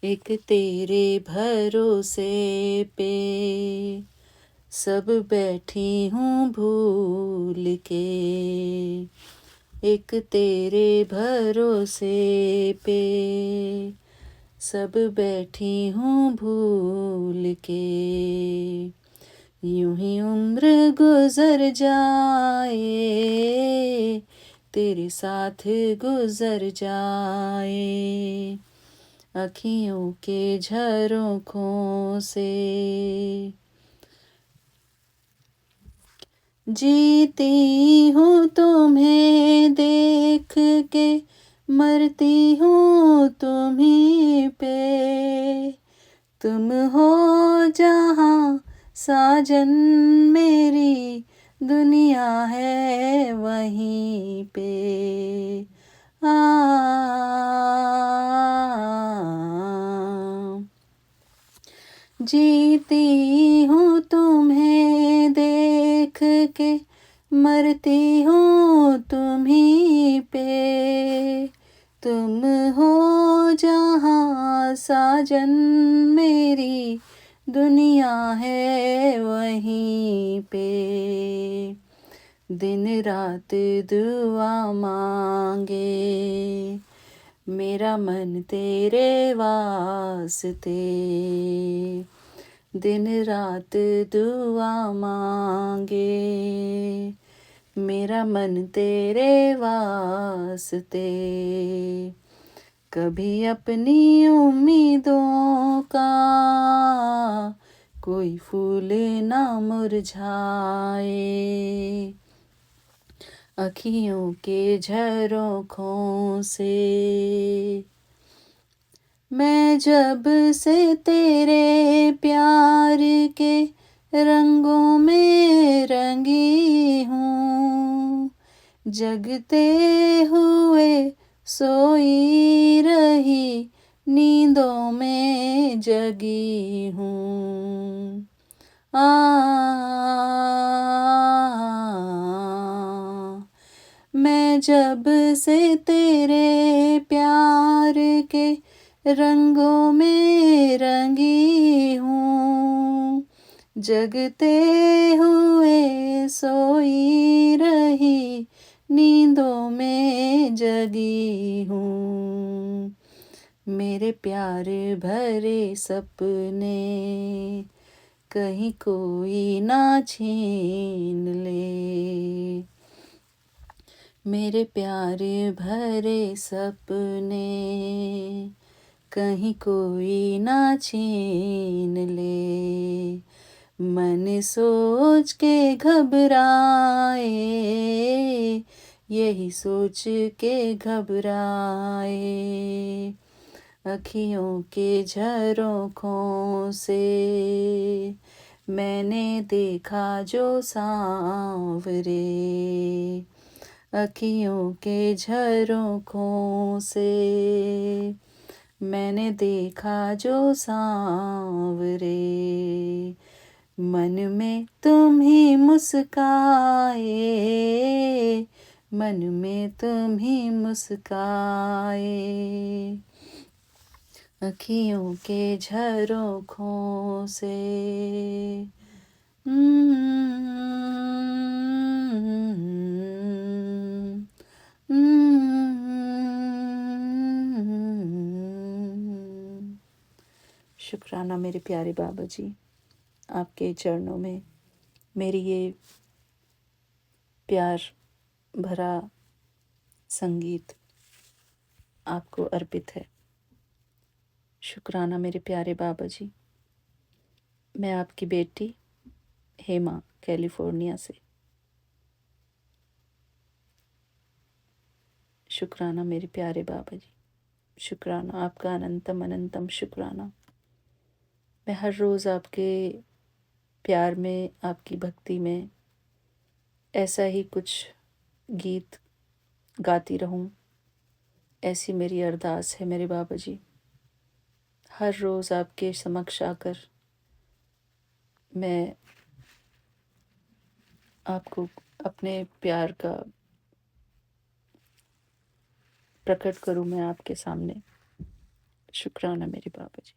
एक तेरे भरोसे पे सब बैठी हूँ भूल के, एक तेरे भरोसे पे सब बैठी हूँ भूल के, यूं ही उम्र गुजर जाए तेरे साथ गुजर जाए, अखियों के झरोखों से। जीती हूँ तुम्हें देख के, मरती हूँ तुम्हीं पे, तुम हो जहाँ साजन मेरी दुनिया है वहीं पे। जीती हूँ तुम्हें देख के, मरती हूँ तुम्हीं पे, तुम हो जहाँ साजन मेरी दुनिया है वहीं पे। दिन रात दुआ मांगे मेरा मन तेरे वास्ते, दिन रात दुआ मांगे मेरा मन तेरे वास्ते, कभी अपनी उम्मीदों का कोई फूल ना मुरझाए, अखियों के झरोखों से। मैं जब से तेरे प्यार के रंगों में रंगी हूँ, जगते हुए सोई रही नींदों में जगी हूँ। मैं जब से तेरे प्यार के रंगों में रंगी हूँ, जगते हुए सोई रही नींदों में जगी हूँ। मेरे प्यार भरे सपने कहीं कोई ना छीन ले, मेरे प्यार भरे सपने कहीं कोई ना छीन ले, मन सोच के घबराए, यही सोच के घबराए, अखियों के झरोखों से मैंने देखा जो सांवरे, अखियों के झरोखों से मैंने देखा जो सांवरे, मन में तुम ही मुस्काए, मन में तुम ही मुस्काए, अखियों के झरोखों से। शुक्राना मेरे प्यारे बाबा जी, आपके चरणों में मेरी ये प्यार भरा संगीत आपको अर्पित है। शुक्राना मेरे प्यारे बाबा जी। मैं आपकी बेटी हेमा, कैलिफोर्निया से। शुक्राना मेरे प्यारे बाबा जी, शुक्राना आपका अनंतम अनंतम शुक्राना। मैं हर रोज़ आपके प्यार में, आपकी भक्ति में ऐसा ही कुछ गीत गाती रहूं, ऐसी मेरी अरदास है मेरे बाबा जी। हर रोज़ आपके समक्ष आकर मैं आपको अपने प्यार का प्रकट करूं मैं आपके सामने। शुक्राना मेरे बाबा जी।